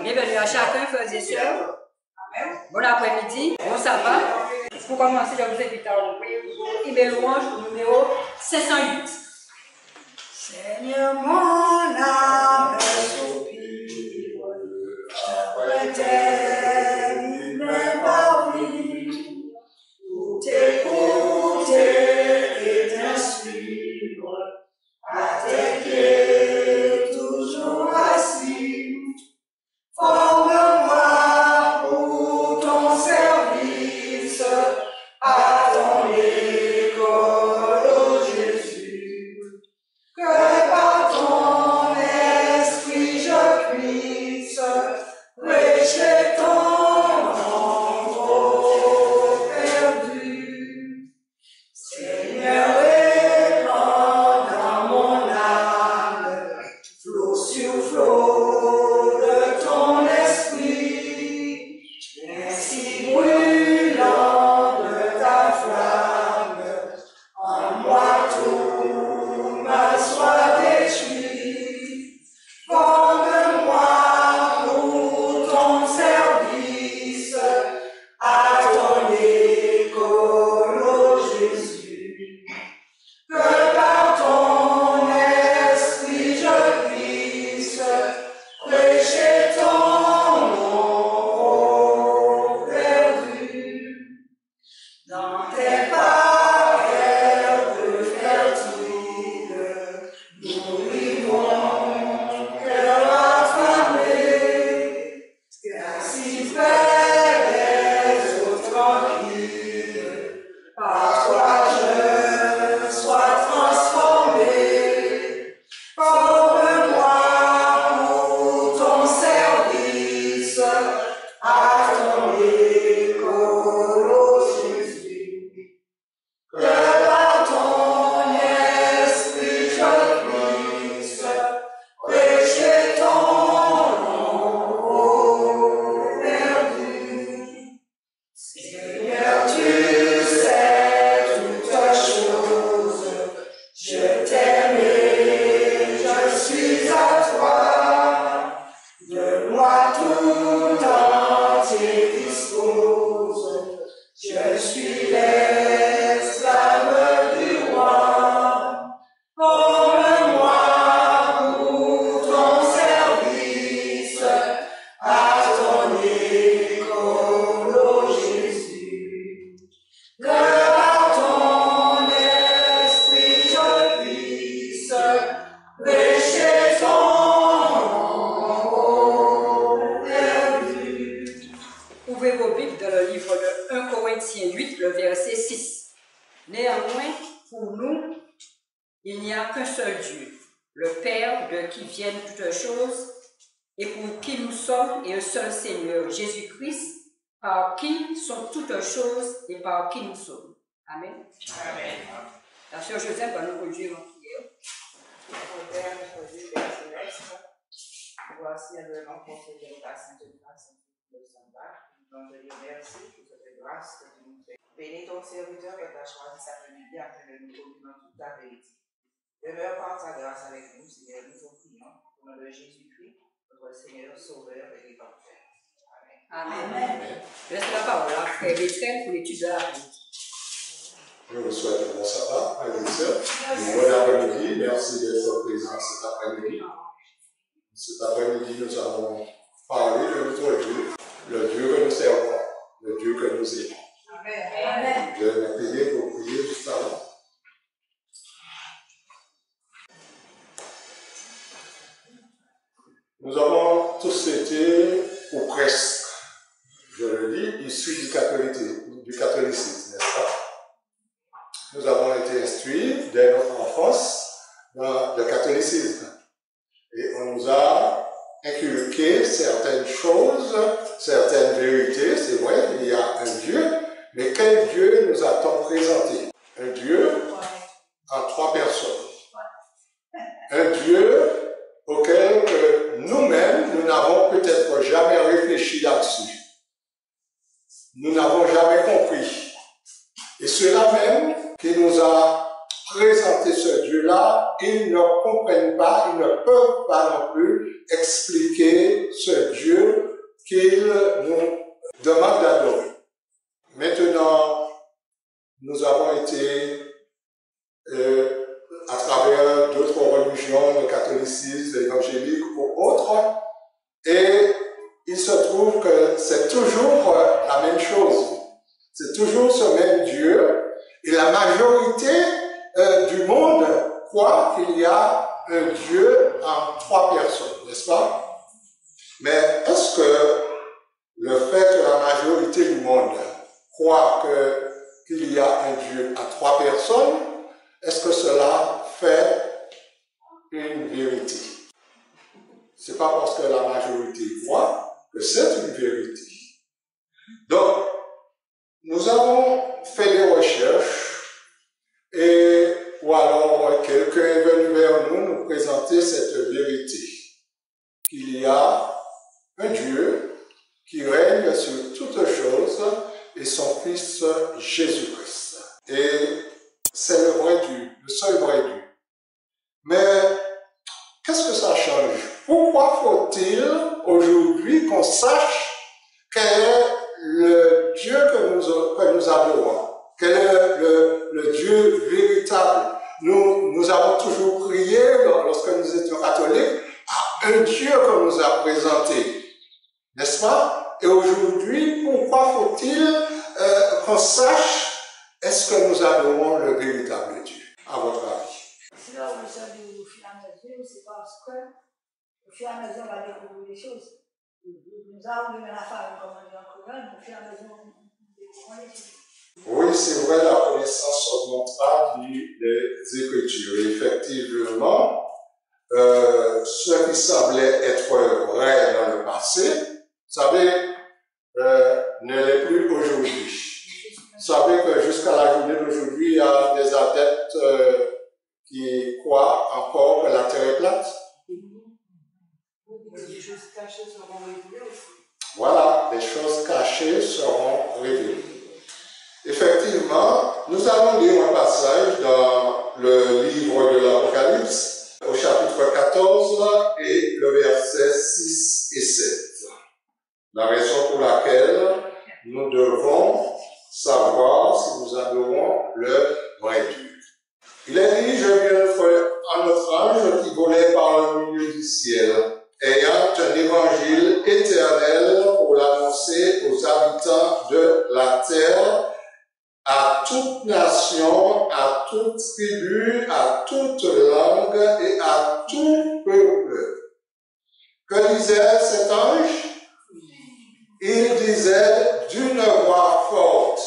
Bienvenue à chacun, frères et sœurs. Bon après-midi, bon sabbat. Pour commencer, je vous invite à ouvrir Hymne louange numéro 508. Seigneur, mon âme soupire après tes merveilles, pour t'écouter et t'inspirer à tes pieds toujours assis. Forme-moi pour ton service, à ton école, ô Jésus. Que par ton esprit je puisse prêcher ton nom perdu. Seigneur, répand dans mon âme, flot sur flot de ton esprit, ainsi brûlant de ta flamme, en moi tout ma soif détruit. Forme-moi pour ton service, à ton école, ô Jésus. Que par ton esprit je puisse prêcher ton nom perdu. Dans tes paroles fertiles, nous vivons cœur affamé, ainsi fait les eaux tranquilles. Par toi je sois transformé. Forme-moi pour ton service, à ton école, ô Jésus. Que par ton esprit je puisse prêcher ton nom perdu. Seigneur, tu sais toutes choses, je t'aime et je suis à toi. De moi tout entier dispose, je suis l'esclave du roi. Forme-moi pour ton service, à ton école, ô Jésus. Que par ton esprit je puisse prêcher ton nom perdu. Ouvrez vos Bibles dans le livre de 1 Corinthiens 8, le verset 6. Néanmoins, pour nous, il n'y a qu'un seul Dieu, le Père de qui viennent toutes choses, et pour qui nous sommes, et un seul Seigneur, Jésus-Christ, par qui sont toutes choses et par qui nous sommes. Amen. Amen. La sœur Joseph va nous conduire en prière. Notre Père, notre Dieu, Père céleste, voici le nom conseiller de ta sainte grâce de Samba. Nous te remercions pour cette grâce que tu nous fais. Bénis ton serviteur que tu as choisi cet après-midi afin de nous conduire dans toute ta vérité. Demeure par ta grâce avec nous, Seigneur, nous vous prions, au nom de Jésus-Christ, notre Seigneur, Sauveur et Rédempteur. Amen. Amen. Je laisse la parole à Frère Bétrel pour l'étude de la Bible. Je vous souhaite un bon sabbat, frères et sœurs. Une bonne après-midi. Merci d'être présents cet après-midi. Cet après-midi, nous allons parler de notre Dieu, le Dieu que nous servons, le Dieu que nous aimons. Amen. Je vais m'appeler pour prier juste avant. Nous avons tous été, ou presque, je le dis, issus du catholicisme, n'est-ce pas? Nous avons été instruits dès notre enfance dans le catholicisme. Et on nous a inculqué certaines choses, certaines vérités. C'est vrai, il y a un Dieu, mais quel Dieu nous a-t-on présenté? Un Dieu en trois personnes. Un Dieu auquel nous-mêmes, nous n'avons peut-être jamais réfléchi là-dessus. Nous n'avons jamais compris. Et cela même qui nous a présenté ce Dieu-là ils ne comprennent pas, ils ne peuvent pas non plus expliquer ce Dieu qu'ils nous demandent d'adorer. Maintenant, nous avons été, à travers d'autres religions, le catholicisme, l'évangélique ou autres, et il se trouve que c'est toujours la même chose. C'est toujours ce même Dieu, et la majorité du monde croit qu'il y a un Dieu en 3 personnes, n'est-ce pas? Mais est-ce que le fait que la majorité du monde croit qu'il y a un Dieu à 3 personnes, est-ce que cela fait une vérité? C'est pas parce que la majorité croit que c'est une vérité. Donc, nous avons fait des recherches ou alors quelqu'un est venu vers nous présenter cette vérité. Qu'il y a un Dieu qui règne sur toutes choses et son Fils Jésus-Christ. Et c'est le vrai Dieu, le seul vrai Dieu. Mais qu'est-ce que ça change? Pourquoi faut-il aujourd'hui qu'on sache quel est le Dieu que nous adorons? Quel est le Dieu véritable? Nous avons toujours prié, lorsque nous étions catholiques, à un Dieu que nous a présenté. N'est-ce pas? Et aujourd'hui, pourquoi faut-il qu'on sache est-ce que nous adorons le véritable Dieu, à votre avis? C'est là où ça dit au fur et à mesure, c'est parce que au fur et à mesure, on va découvrir des choses. Nous avons mis la femme, comme on dit en Coran, au fur et à mesure, on découvre les choses. Oui, c'est vrai, la connaissance augmentera des Écritures. Effectivement, ce qui semblait être vrai dans le passé, vous savez, ne l'est plus aujourd'hui. Vous savez que jusqu'à la journée d'aujourd'hui, il y a des adeptes qui croient encore que la Terre est plate. Des choses cachées seront révélées aussi. Voilà, des choses cachées seront révélées. Effectivement, nous allons lire un passage dans le livre de l'Apocalypse, au chapitre 14 et le verset 6 et 7. La raison pour laquelle nous devons savoir si nous adorons le vrai Dieu. Il est dit, je vis un autre ange qui volait par le milieu du ciel, ayant un évangile éternel pour l'annoncer aux habitants de la terre, à toute nation, à toute tribu, à toute langue et à tout peuple. Que disait cet ange? Il disait d'une voix forte,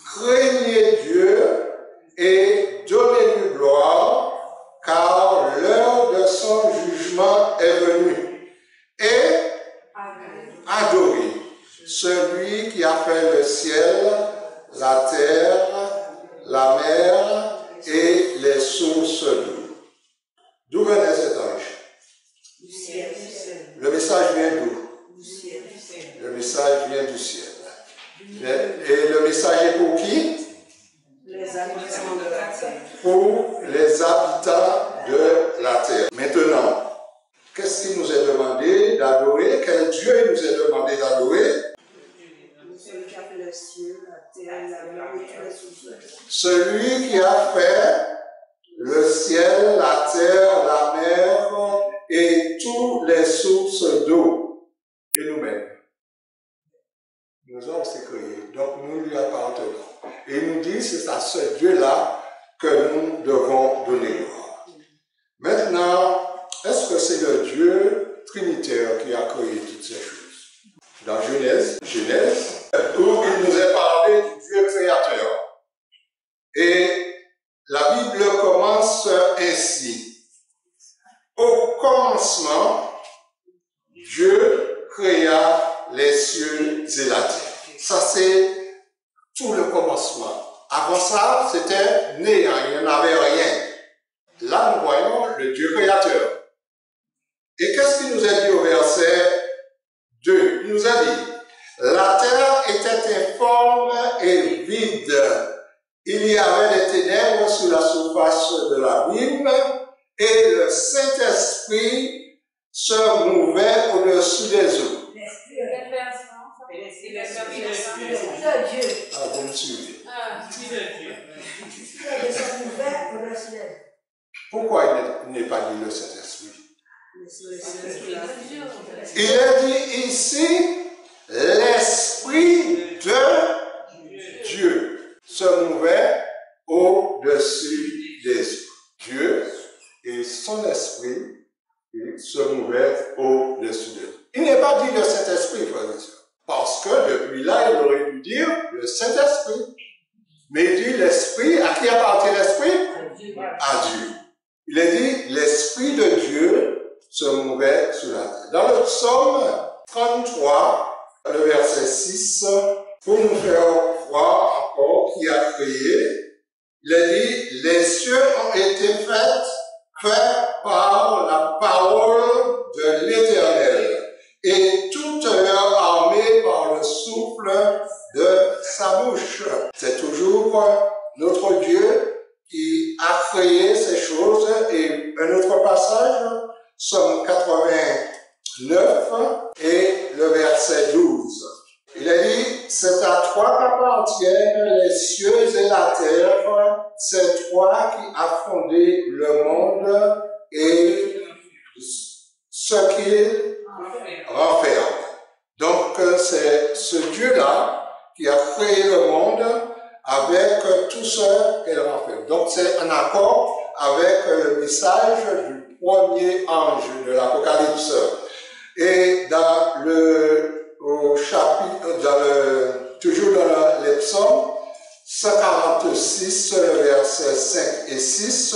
craignez Dieu et donnez-lui gloire, car l'heure de son jugement est venue. Et adorez celui qui a fait le ciel, la terre, la mer et les sources d'eau. D'où venait cet ange? Du ciel. Le message vient d'où? Du ciel. Le message vient du ciel. Et le message est pour qui? Les habitants de la terre. Pour les habitants de la terre. Maintenant, qu'est-ce qui nous est demandé d'adorer? Quel Dieu nous est demandé d'adorer? Celui qui a fait le ciel, la terre, la mer et tous les sources. Celui qui a fait le ciel, la terre, la mer et toutes les sources d'eau. Et nous-mêmes. Nous avons été créés, donc nous lui appartenons. Et il nous dit, c'est à ce Dieu-là que nous devons donner gloire. Maintenant, est-ce que c'est le Dieu trinitaire qui a créé toutes ces choses? Dans Genèse, où il nous est parlé du Dieu créateur. Et la Bible commence ainsi. Au commencement, Dieu créa les cieux et la terre. Ça, c'est tout le commencement. Avant ça, c'était néant, il n'y en avait rien. Là, nous voyons le Dieu créateur. Et qu'est-ce qu'il nous a dit au verset 2? Il nous a dit, la terre était informe et vide. Il y avait des ténèbres sur la surface de l'abîme, et le Saint-Esprit se mouvait au-dessus des eaux. L'esprit de de Dieu. Ah, vous me suivez. L'esprit de Dieu se mouvait au-dessus des eaux. Pourquoi il n'est pas dit le Saint-Esprit? Il Il est dit ici, l'Esprit de Dieu se mouvait au-dessus des eaux. Dieu et son esprit se mouvaient au-dessus d'eux. Il n'est pas dit le Saint-Esprit, frère et sœur, parce que depuis là, il aurait dû dire le Saint-Esprit. Mais il dit l'Esprit, à qui appartient l'Esprit? À Dieu. Il est dit l'Esprit de Dieu se mouvait sur la terre. Dans le psaume 33, le verset 6, pour nous faire voir encore qui a créé, il est dit, les cieux ont été faits par la parole de l'Éternel, et toute leur armée par le souffle de sa bouche. C'est toujours notre Dieu qui a créé ces choses. Et un autre passage, Psaume 89 et le verset 12. Il a dit, c'est à toi qu'appartiennent les cieux et la terre, c'est toi qui as fondé le monde et ce qu'il renferme. Donc c'est ce Dieu-là qui a créé le monde avec tout ce qu'elle renferme. Donc c'est un accord avec le message du premier ange de l'Apocalypse. Et dans au chapitre, toujours dans les psaumes, 146, versets 5 et 6,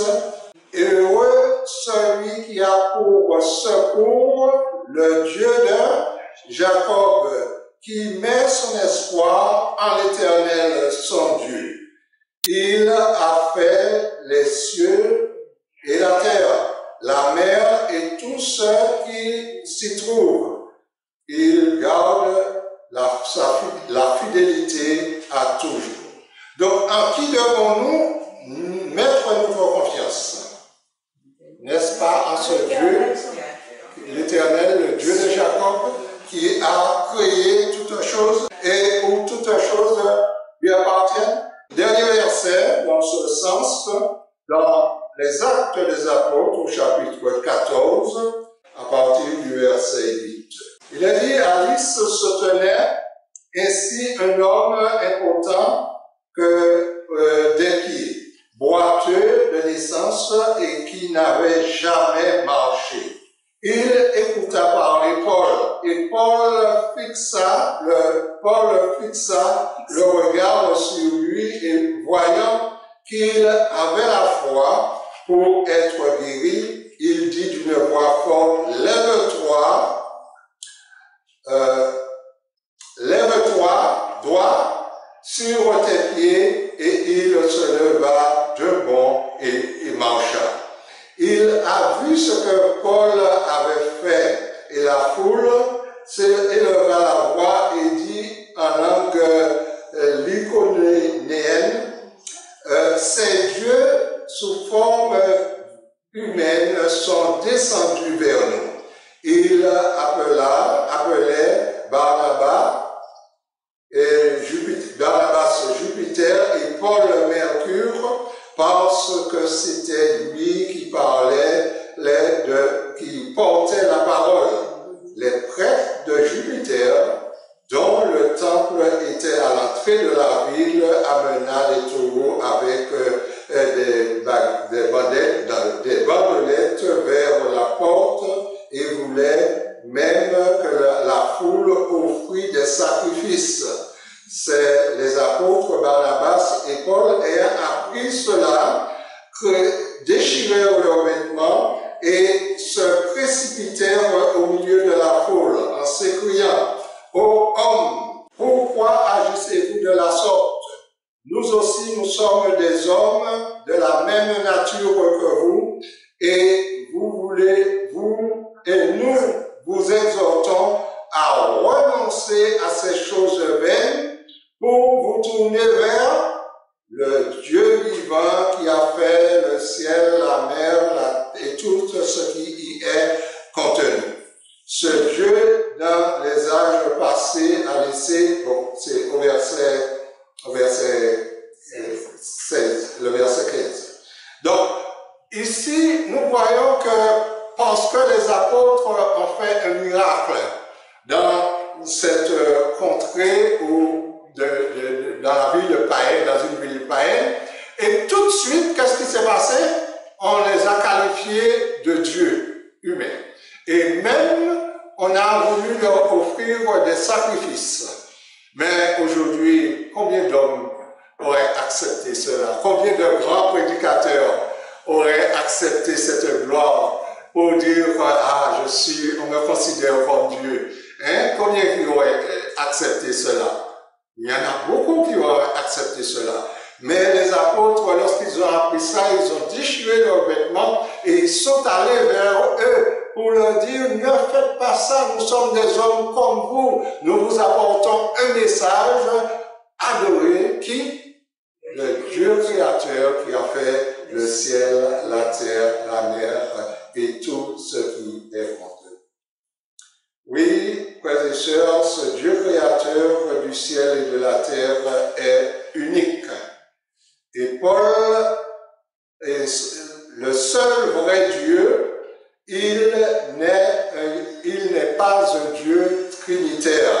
heureux celui qui a pour secours le Dieu de Jacob, qui met son espoir en l'Éternel, son Dieu. Il a fait les cieux et la terre, la mer et tout ce qui s'y trouve. Il garde la fidélité à toujours. Donc, en qui devons-nous mettre notre confiance? N'est-ce pas en ce Dieu, l'Éternel, le Dieu de Jacob, qui a créé toutes choses et où toutes choses lui appartiennent? Dernier verset, dans ce sens, dans les Actes des Apôtres, au chapitre 14, à partir du verset 8. Il a dit, Alice se tenait ainsi un homme impotent que des pieds, boiteux de naissance et qui n'avait jamais marché. Il écouta parler Paul, et Paul fixa le regard sur lui et voyant qu'il avait la foi pour être guéri, il dit d'une voix forte, lève-toi, droit, sur tes pieds, et il se leva debout et marcha. Il a vu ce que Paul avait fait, et la foule s'éleva la voix et dit en langue lycaonéenne, ces dieux sous forme humaine sont descendus vers nous. Il appelait Barnabas Jupiter et Paul Mercure parce que c'était lui qui parlait, qui portait la parole. Les prêtres de Jupiter, dont le temple était à l'entrée de la ville, amena des taureaux avec des bandelettes vers la porte et voulaient même que la foule offrit des sacrifices. C'est les apôtres Barnabas et Paul ayant appris cela, déchirèrent leurs vêtements et se précipitèrent au milieu de la foule en s'écriant, ô hommes, pourquoi agissez-vous de la sorte? Nous aussi, nous sommes des hommes de la même nature que vous, et nous vous exhortons à renoncer à ces choses vaines pour vous tourner vers le Dieu vivant qui a fait le ciel, la mer et tout ici, nous voyons que parce que les apôtres ont fait un miracle dans cette contrée ou dans la ville païenne, dans une ville païenne, et tout de suite, qu'est-ce qui s'est passé? On les a qualifiés de dieux humains. Et même, on a voulu leur offrir des sacrifices. Mais aujourd'hui, combien d'hommes auraient accepté cela? Combien de grands prédicateurs auraient accepté cette gloire pour dire « Ah, on me considère comme Dieu ». Hein? Combien qui auraient accepté cela? Il y en a beaucoup qui auraient accepté cela. Mais les apôtres, lorsqu'ils ont appris ça, ils ont déchiré leurs vêtements et ils sont allés vers eux pour leur dire, ne faites pas ça, nous sommes des hommes comme vous. Nous vous apportons un message, adorez qui? Le Dieu créateur qui a fait le ciel, la terre, la mer et tout ce qui est en eux. Oui, frères et sœurs, ce Dieu créateur du ciel et de la terre est unique. Et Paul est le seul vrai Dieu, il n'est pas un Dieu trinitaire.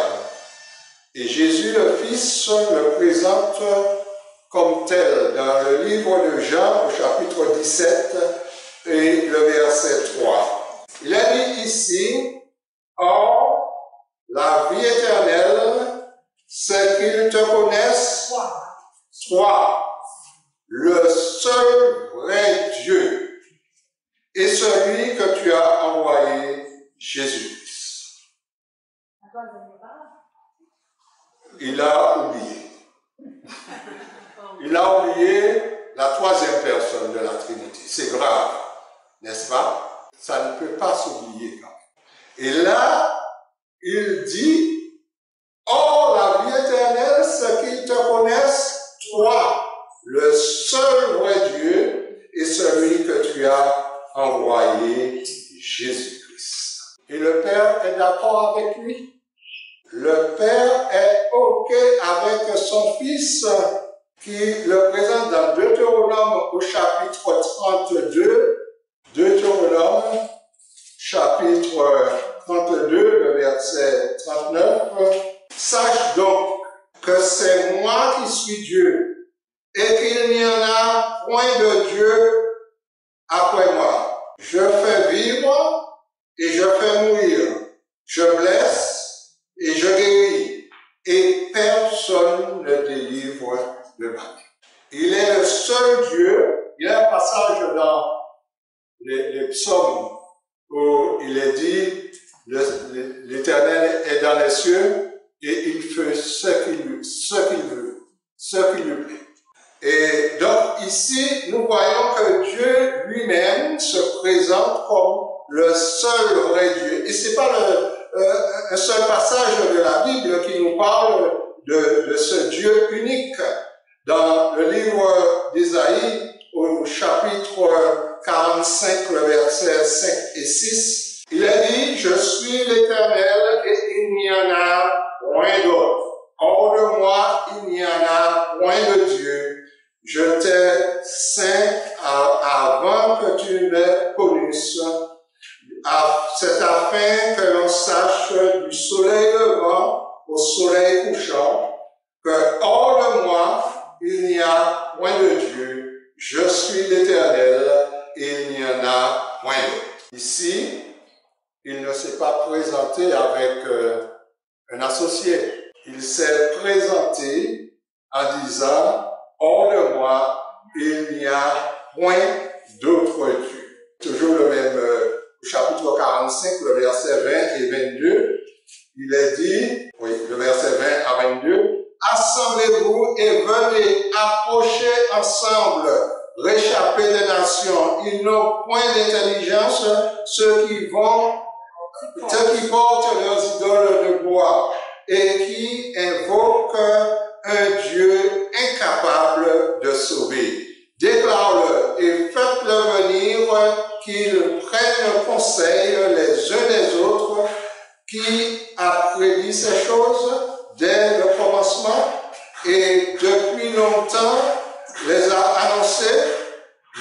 Et Jésus le Fils le présente comme tel dans le livre de Jean au chapitre 17 et le verset 3. Il a dit ici, « Or, la vie éternelle, c'est qu'ils te connaissent, toi, le seul vrai Dieu, et celui que tu as envoyé, Jésus-Christ. » Il a oublié. Il a oublié la troisième personne de la Trinité. C'est grave, n'est-ce pas? Ça ne peut pas s'oublier quand même. Et là, il dit, « Or, la vie éternelle, c'est qu'ils te connaissent, toi, le seul vrai Dieu, et celui que tu as envoyé, Jésus-Christ. » Et le Père est d'accord avec lui. Le Père est OK avec son Fils, qui le présente dans Deutéronome au chapitre 32. Deutéronome, chapitre 32, le verset 39. « Sache donc que c'est moi qui suis Dieu, et qu'il n'y en a point de Dieu après moi. Je fais vivre et je fais mourir. Je blesse et je guéris. Et personne ne délivre de ma main. » Il est le seul Dieu. Il y a un passage dans les psaumes où il est dit, l'Éternel est dans les cieux et il fait ce qu'il veut, ce qui lui plaît. Et donc ici, nous voyons que Dieu lui-même se présente comme le seul vrai Dieu. Et c'est pas un seul passage de la Bible qui nous parle de ce Dieu unique. Dans le livre d'Ésaïe, au chapitre 45, le verset 5 et 6, il est dit, « Je suis l'Éternel et il n'y en a point d'autre. Hors de moi, il n'y en a point de Dieu. Je t'ai saint avant que tu ne connusses. C'est afin que l'on sache du soleil levant au soleil couchant que hors de moi, il n'y a point de Dieu. Je suis l'Éternel et il n'y en a point d'autre. » Ici, il ne s'est pas présenté avec un associé. Il s'est présenté en disant, hors de moi, il n'y a point d'autre Dieu. Toujours le même chapitre 45, le verset 20 et 22, il est dit, oui, le verset 20 à 22, « Assemblez-vous et venez approcher ensemble, réchapper des nations. Ils n'ont point d'intelligence, ceux qui portent leurs idoles de bois et qui invoquent un Dieu incapable de sauver. Déclare-le et faites-le venir, qu'ils prennent conseil les uns des autres, qui a prédit ces choses dès le commencement et depuis longtemps les a annoncées.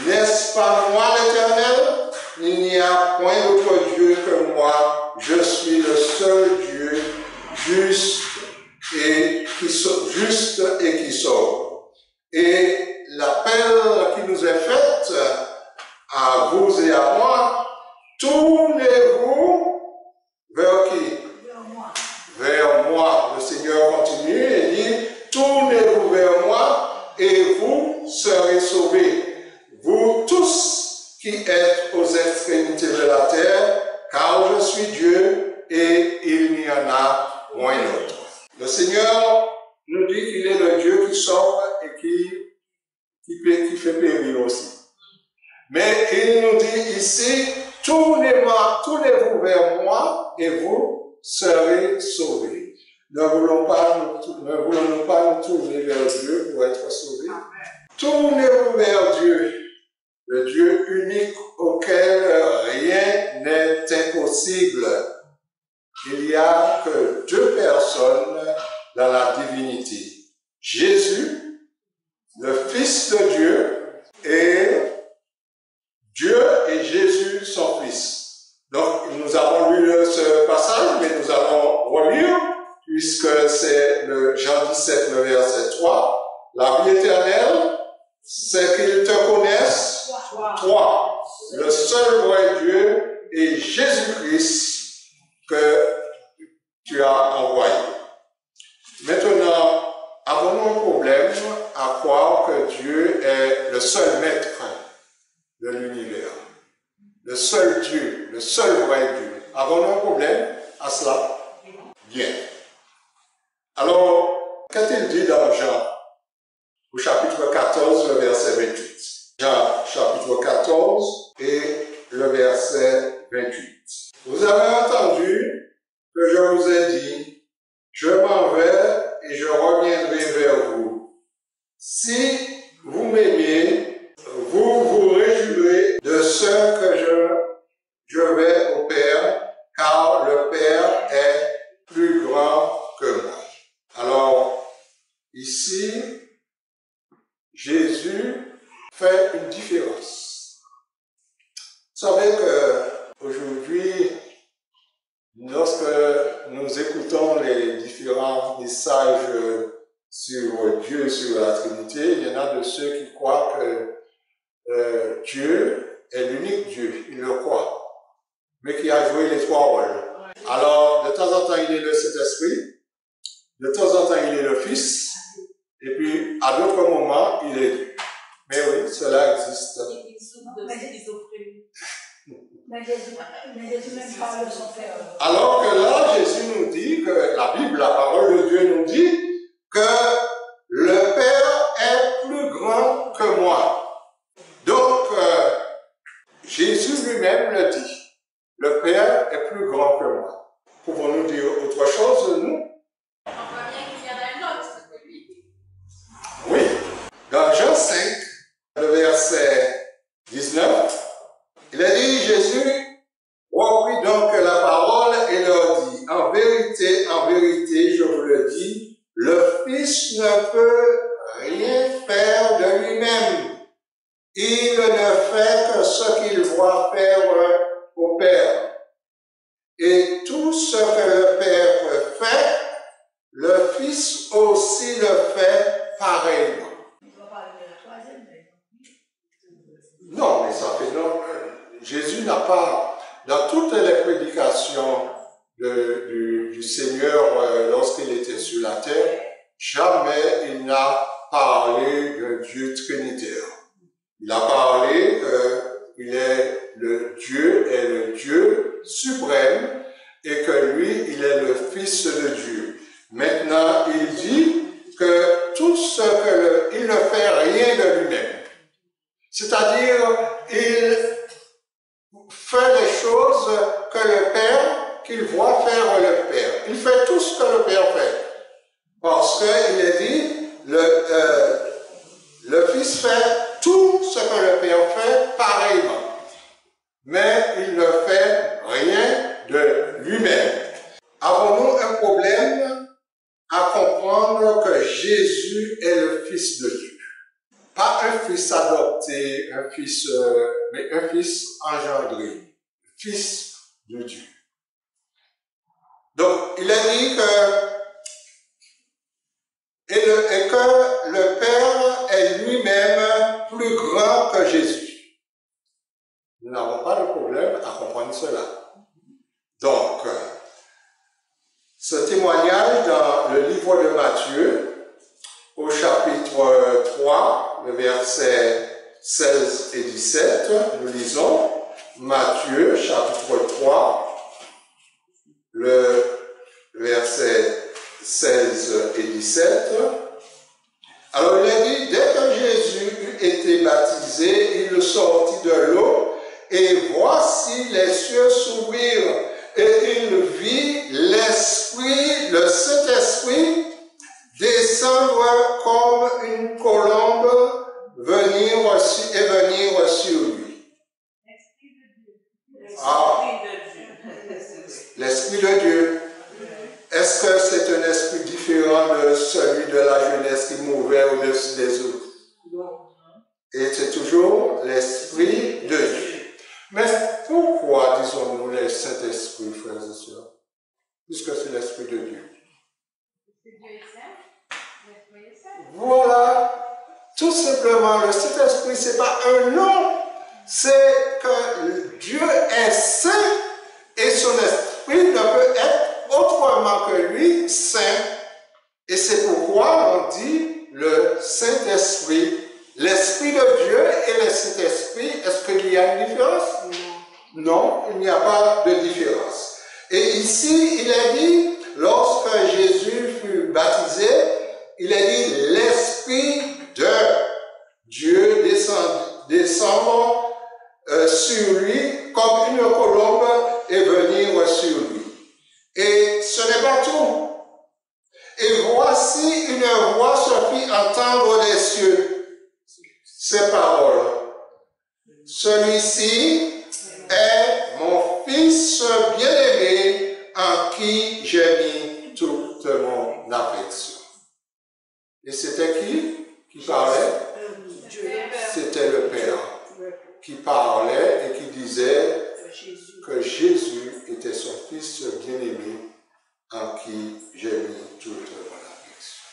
N'est-ce pas moi l'Éternel? Il n'y a point d'autre Dieu que moi. Je suis le seul Dieu juste et qui sauve. Et l'appel qui nous est fait à vous et à moi, tournez-vous vers qui? Vers moi. Le Seigneur continue et dit, tournez-vous vers moi et vous serez sauvés. Vous tous qui êtes aux extrémités de la terre, car je suis Dieu et il n'y en a point d'autre. Le Seigneur nous dit qu'il est le Dieu qui sauve et qui fait périr aussi. Mais il nous dit ici, tournez-vous vers moi et vous serez sauvés. Ne voulons-nous pas nous tourner vers Dieu pour être sauvés? Tournez-vous vers Dieu, le Dieu unique auquel rien n'est impossible. Il n'y a que deux personnes dans la divinité. Jésus, le Fils de Dieu, et Dieu et Jésus, son Fils. Donc, nous avons lu ce passage, mais nous allons relire, puisque c'est le Jean 17, le verset 3. La vie éternelle, c'est qu'ils te connaissent, toi, le seul vrai Dieu, et Jésus-Christ que tu as envoyé. Maintenant, avons-nous un problème à croire que Dieu est le seul maître de l'univers, le seul Dieu, le seul vrai Dieu? Avons-nous un problème à cela? Bien. Alors, qu'a-t-il dit dans Jean, au chapitre 14, le verset 28? Jean, chapitre 14 et le verset 28. Vous avez entendu que je vous ai dit, je m'en vais et je reviendrai vers vous. Si vous m'aimez, vous vous réjouirez de ce que je vais au Père, car le Père est plus grand que moi. Alors, ici, Jésus fait une différence. Vous savez qu'aujourd'hui, lorsque nous écoutons les différents messages sur Dieu, sur la Trinité, il y en a de ceux qui croient que Dieu est l'unique Dieu, ils le croient, mais qui a joué les trois rôles. Alors, de temps en temps, il est le Saint-Esprit, de temps en temps, il est le Fils, et puis, à d'autres moments, il est Dieu. Mais oui, cela existe. Mais Jésus même parle de son Père. Alors que là, Jésus nous dit que la Bible, la parole de Dieu nous dit que le Père est plus grand que moi. Donc, Jésus lui-même le dit. Le Père est plus grand que moi. Pouvons-nous dire autre chose, nous? On voit bien qu'il y en a un autre que lui. Oui. Dans Jean 5, le verset 19, il a dit, Jésus reprit donc la parole et leur dit, en vérité, je vous le dis, le Fils ne peut rien faire de lui-même. Il ne fait que ce qu'il voit faire au Père. Et tout ce que le Père fait, le Fils aussi le fait pareillement. On va parler de la troisième, mais... Non, mais ça fait non. Jésus n'a pas, dans toutes les prédications du Seigneur lorsqu'il était sur la terre, jamais il n'a parlé de Dieu trinitaire. Il a parlé qu'il est le Dieu suprême et que lui, il est le Fils de Dieu. Maintenant, il dit que tout ce il ne fait rien de lui-même. C'est-à-dire, il fait les choses que le Père, qu'il voit faire le Père. Il fait tout ce que le Père fait. Parce qu'il est dit, le Fils fait tout ce que le Père fait pareillement. Mais il ne fait rien de lui-même. Avons-nous un problème à comprendre que Jésus est le Fils de Dieu? Pas un fils adopté, un fils engendré, Fils de Dieu. Donc, il a dit que le Père est lui-même plus grand que Jésus. Nous n'avons pas de problème à comprendre cela. Donc, ce témoignage dans le livre de Matthieu, au chapitre 3, le verset 16 et 17, nous lisons Matthieu, chapitre 3, le verset 16 et 17. Alors il a dit, dès que Jésus eut été baptisé, il sortit de l'eau, et voici les cieux s'ouvrirent, et il vit l'Esprit, le Saint-Esprit, descendre comme une colombe, venir sur lui. L'Esprit de Dieu. Est-ce que c'est un esprit différent de celui de la jeunesse qui mouvait au-dessus des autres? Et c'est toujours l'Esprit de Dieu. Mais pourquoi disons-nous le Saint-Esprit, frères et sœurs? Puisque c'est l'Esprit de Dieu. Voilà, tout simplement, le Saint-Esprit, ce n'est pas un nom, c'est que Dieu est saint et son esprit ne peut être autrement que lui, saint. Et c'est pourquoi on dit le Saint-Esprit. L'Esprit de Dieu et le Saint-Esprit, est-ce qu'il y a une différence? Non, il n'y a pas de différence. Et ici, il a dit, lorsque Jésus fut baptisé, il a dit l'Esprit de Dieu descend sur lui comme une colombe et venir sur lui. Et ce n'est pas tout. Et voici une voix se fit entendre des cieux. Ces paroles. Celui-ci est mon Fils bien-aimé en qui j'ai mis toute mon affection. Et c'était qui parlait? C'était le Père qui parlait et qui disait que Jésus était son Fils bien-aimé en qui j'ai mis toute mon affection.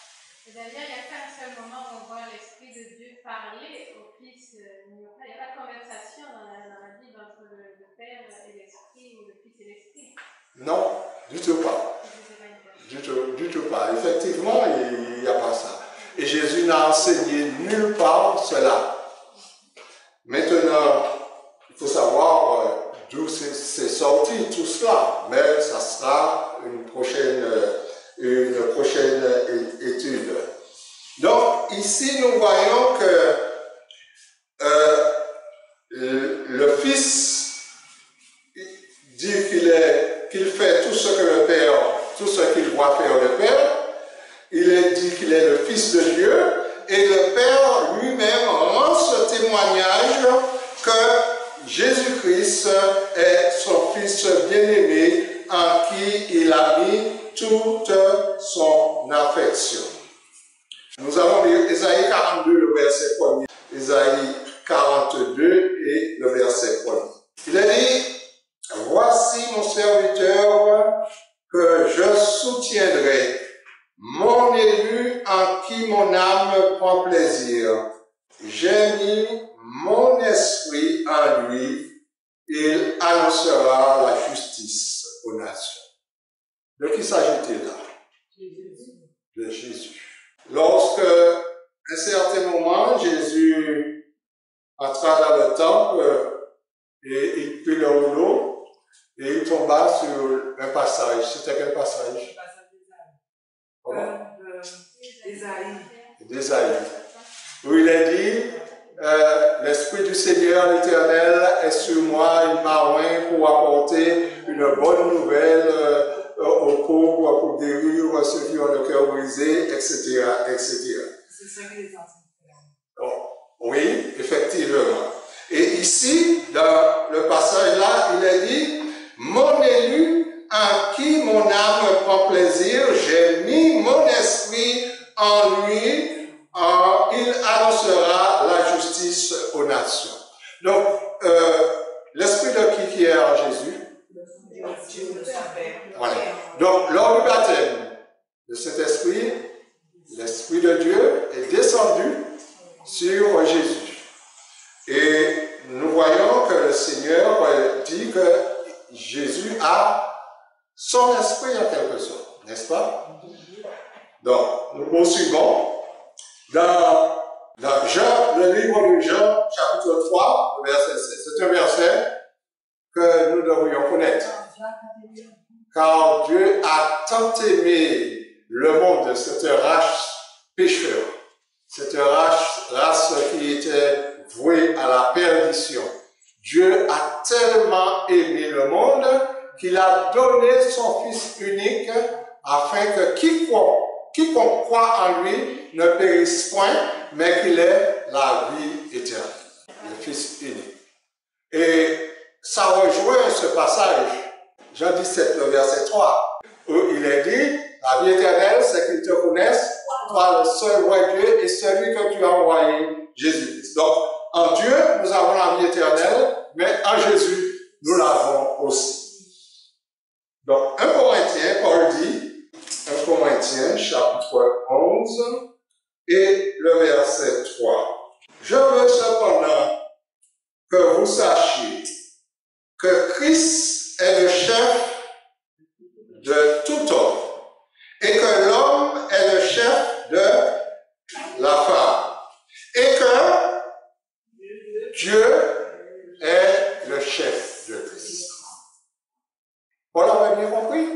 C'est-à-dire, il n'y a qu'un seul moment où on voit l'Esprit de Dieu parler au Fils. Il n'y a pas de conversation dans la Bible entre le Père et l'Esprit ou le Fils et l'Esprit. Non, du tout pas. Du tout pas. Effectivement, il n'y a pas ça. Et Jésus n'a enseigné nulle part cela. Maintenant, il faut savoir d'où c'est sorti tout cela, mais ça sera une prochaine étude. Donc, ici, nous voyons que le Fils dit qu'il fait tout ce que le Père, tout ce qu'il voit faire le Père. Il est dit qu'il est le Fils de Dieu, et le Père lui-même rend ce témoignage que Jésus-Christ est son Fils bien-aimé en qui il a mis toute son affection. Nous allons lire Ésaïe 42, le verset 1er. Ésaïe 42 et le verset 1er. Il a dit, voici mon serviteur que je soutiendrai, mon élu en qui mon âme prend plaisir. J'ai mis mon esprit en lui, il annoncera la justice aux nations. De qui s'agit-il là? De Jésus. Lorsque, à un certain moment, Jésus entra dans le temple et il prit le rouleau et il tomba sur un passage. C'était quel passage? D'Ésaïe. Où il est dit, l'Esprit du Seigneur l'Éternel est sur moi, il m'a oint pour apporter une bonne nouvelle aux pauvres, pour guérir ceux qui ont le cœur brisé, etc., etc. C'est ça que les enfants font. Oh, oui, effectivement. Et ici, dans le passage là, il est dit, mon élu en qui mon âme prend plaisir, j'ai mis mon esprit en lui, il annoncera la justice aux nations. Donc, le l'esprit de qui est en Jésus? Dieu de son Père. Voilà. Donc, lors du baptême, le Saint-Esprit, l'Esprit de Dieu est descendu sur Jésus. Et nous voyons que le Seigneur dit que Jésus a son esprit en quelque sorte, n'est-ce pas? Donc, nous poursuivons dans Jean, le livre de Jean, chapitre 3, verset 16. C'est un verset que nous devrions connaître. Car Dieu a tant aimé le monde, cette race pécheur, cette race qui était vouée à la perdition. Dieu a tellement aimé le monde qu'il a donné son Fils unique afin que quiconque croit en lui ne périsse point, mais qu'il ait la vie éternelle. Le Fils unique. Et ça rejoint ce passage, Jean 17, le verset 3, où il est dit, la vie éternelle, c'est qu'ils te connaissent, toi le seul vrai Dieu et celui que tu as envoyé, Jésus-Christ. Donc, en Dieu, nous avons la vie éternelle, mais en Jésus, nous l'avons aussi. Donc, 1 Corinthiens, Paul dit, 1 Corinthiens, chapitre 11, et le verset 3. Je veux cependant que vous sachiez que Christ est le chef de tout homme, et que l'homme est le chef de la femme, et que Dieu est le chef de Christ. Paul avait bien compris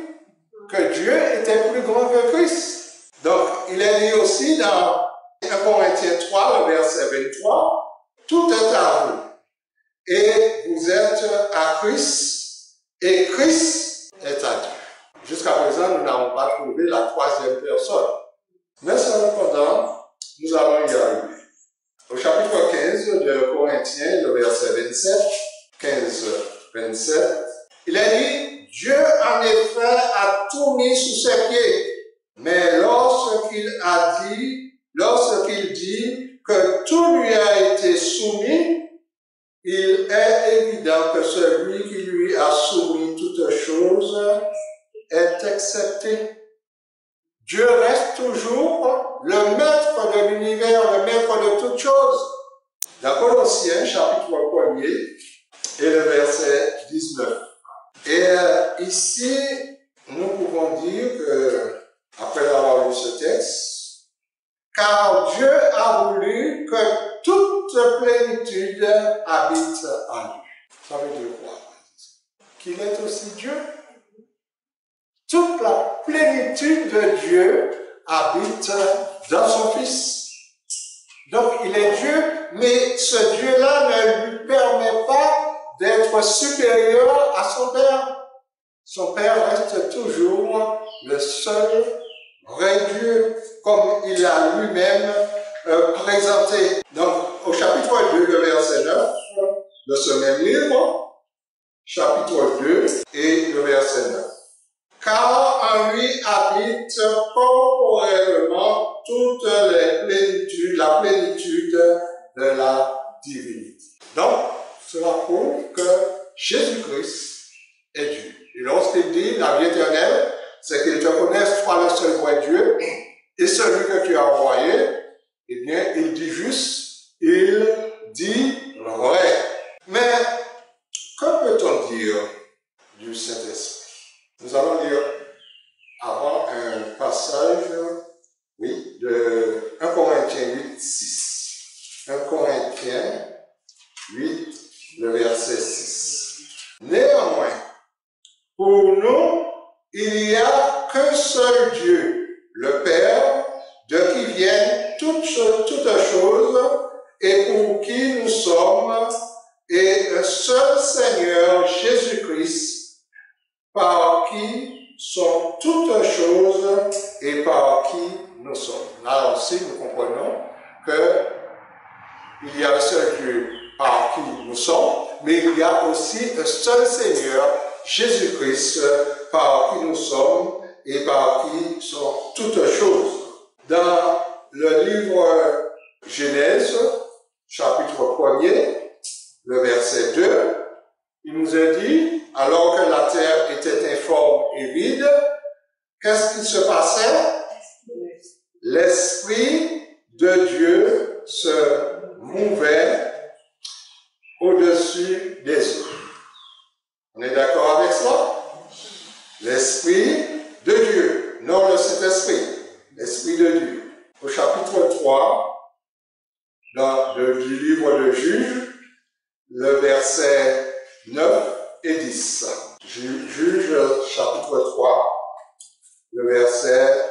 que Dieu était plus grand que Christ. Donc, il est dit aussi dans 1 Corinthiens 3, le verset 23, tout est à vous, et vous êtes à Christ, et Christ est à Dieu. Jusqu'à présent, nous n'avons pas trouvé la troisième personne. Mais cependant, nous allons y arriver. Au chapitre 15 de Corinthiens, le verset 27, 15-27, il est dit, Dieu en effet a tout mis sous ses pieds, mais lorsqu'il dit que tout lui a été soumis, il est évident que celui qui lui a soumis toutes choses est accepté. Dieu reste toujours le maître de l'univers, le maître de toutes choses. Dans Colossiens, chapitre 1er, et le verset 19. Et ici, nous pouvons dire que, après avoir lu ce texte, car Dieu a voulu que toute plénitude habite en lui. Ça veut dire quoi? Qu'il est aussi Dieu. Toute la plénitude de Dieu habite dans son Fils. Donc il est Dieu, mais ce Dieu-là ne lui permet pas d'être supérieur à son Père. Son Père reste toujours le seul vrai Dieu, comme il l'a lui-même présenté. Donc au chapitre 2, le verset 9 de ce même livre, chapitre 2 et le verset 9. Car en lui habite corporellement toute la plénitude de la divinité. Donc, cela prouve que Jésus-Christ est Dieu. Et lorsqu'il dit la vie éternelle, c'est qu'il te connaisse, toi le seul vrai Dieu, et celui que tu as envoyé, eh bien, il dit juste, il dit vrai. Mais, que peut-on dire du Saint-Esprit? Nous allons lire avant un passage, oui, de 1 Corinthiens 8, 6. 1 Corinthiens 8, le verset 6. Néanmoins, pour nous, il n'y a qu'un seul Dieu, le Père, de qui viennent toutes choses et pour qui nous sommes, et un seul Seigneur Jésus-Christ, par qui sont toutes choses et par qui nous sommes. Là aussi, nous comprenons qu'il y a un seul Dieu par qui nous sommes, mais il y a aussi un seul Seigneur, Jésus-Christ, par qui nous sommes et par qui sont toutes choses. Dans le livre Genèse, chapitre 1er, le verset 2, il nous a dit, alors que la terre était informe et vide, qu'est-ce qui se passait? L'Esprit de Dieu se mouvait au-dessus des eaux. On est d'accord avec cela? L'Esprit de Dieu, non le Saint-Esprit, l'Esprit de Dieu. Au chapitre 3 du livre de Juges, le verset 9 et 10. Juges chapitre 3, le verset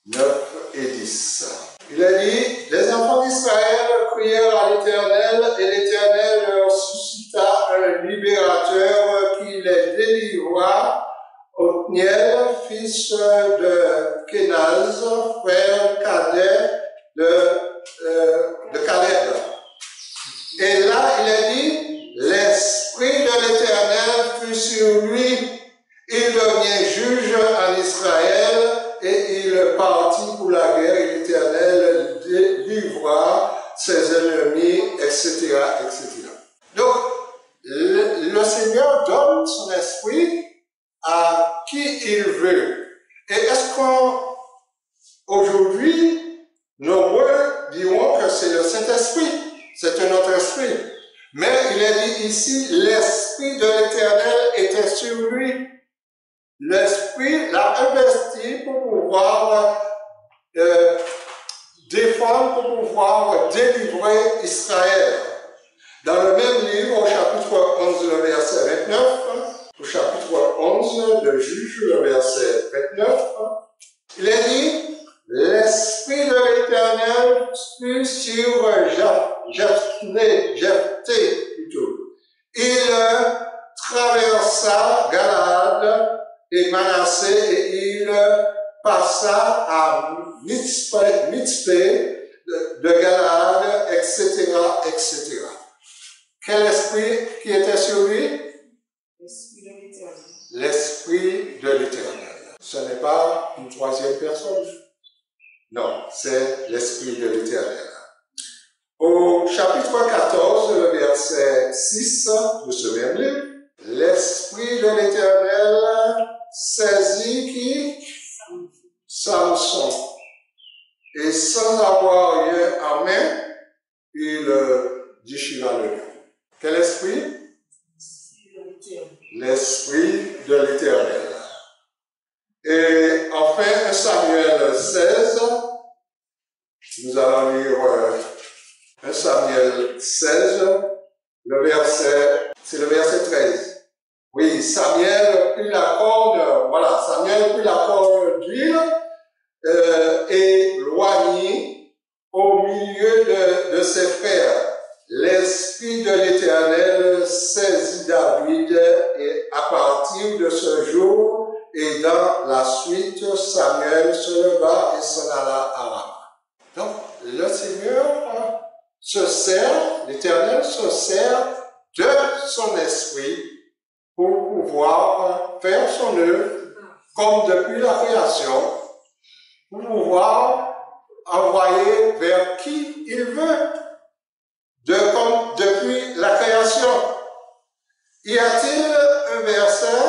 9 et 10. Il a dit, les enfants d'Israël crièrent à l'Éternel, et l'Éternel leur suscita un libérateur qui les délivra, Othniel, fils de Kenaz, frère cadet de Caleb. Et là, il a dit, l'Esprit de l'Éternel fut sur lui, il devient juge en Israël, et il partit pour la guerre, et l'Éternel délivra ses ennemis, etc., etc. Donc, le Seigneur donne son esprit à qui il veut. Et est-ce qu'aujourd'hui, nombreux diront que c'est le Saint-Esprit, c'est un autre esprit. Mais il est dit ici, l'Esprit de l'Éternel était sur lui. L'Esprit l'a investi pour pouvoir défendre, pour pouvoir délivrer Israël. Dans le même livre, au chapitre 11, le verset 29, au chapitre 11 de Juges, le verset 29, il est dit, l'Esprit de l'Éternel fut sur Jephthé plutôt. Il traversa Galaad et Manassé, et il passa à Mitzpé de Galaad, etc., etc. Quel esprit qui était sur lui? L'Esprit de l'Éternel. L'Esprit de l'Éternel. Ce n'est pas une troisième personne. Non, c'est l'Esprit de l'Éternel. Au chapitre 14, le verset 6 de ce même livre, l'Esprit de l'Éternel saisit qui? Samson. Et sans avoir rien en main, il déchira le lion. Quel esprit? L'Esprit de l'Éternel. Et enfin, 1 Samuel 16, nous allons lire 1 Samuel 16, c'est le verset 13. Oui, Samuel prit la corne d'huile et loignit au milieu de ses frères. L'Esprit de l'Éternel saisit David, et à partir de ce jour et dans la suite, Samuel se leva et s'en alla à Rama. Donc, le Seigneur l'Éternel se sert de son esprit pour pouvoir faire son œuvre, comme depuis la création, pour pouvoir envoyer vers qui il veut, depuis la création. Y a-t-il un verset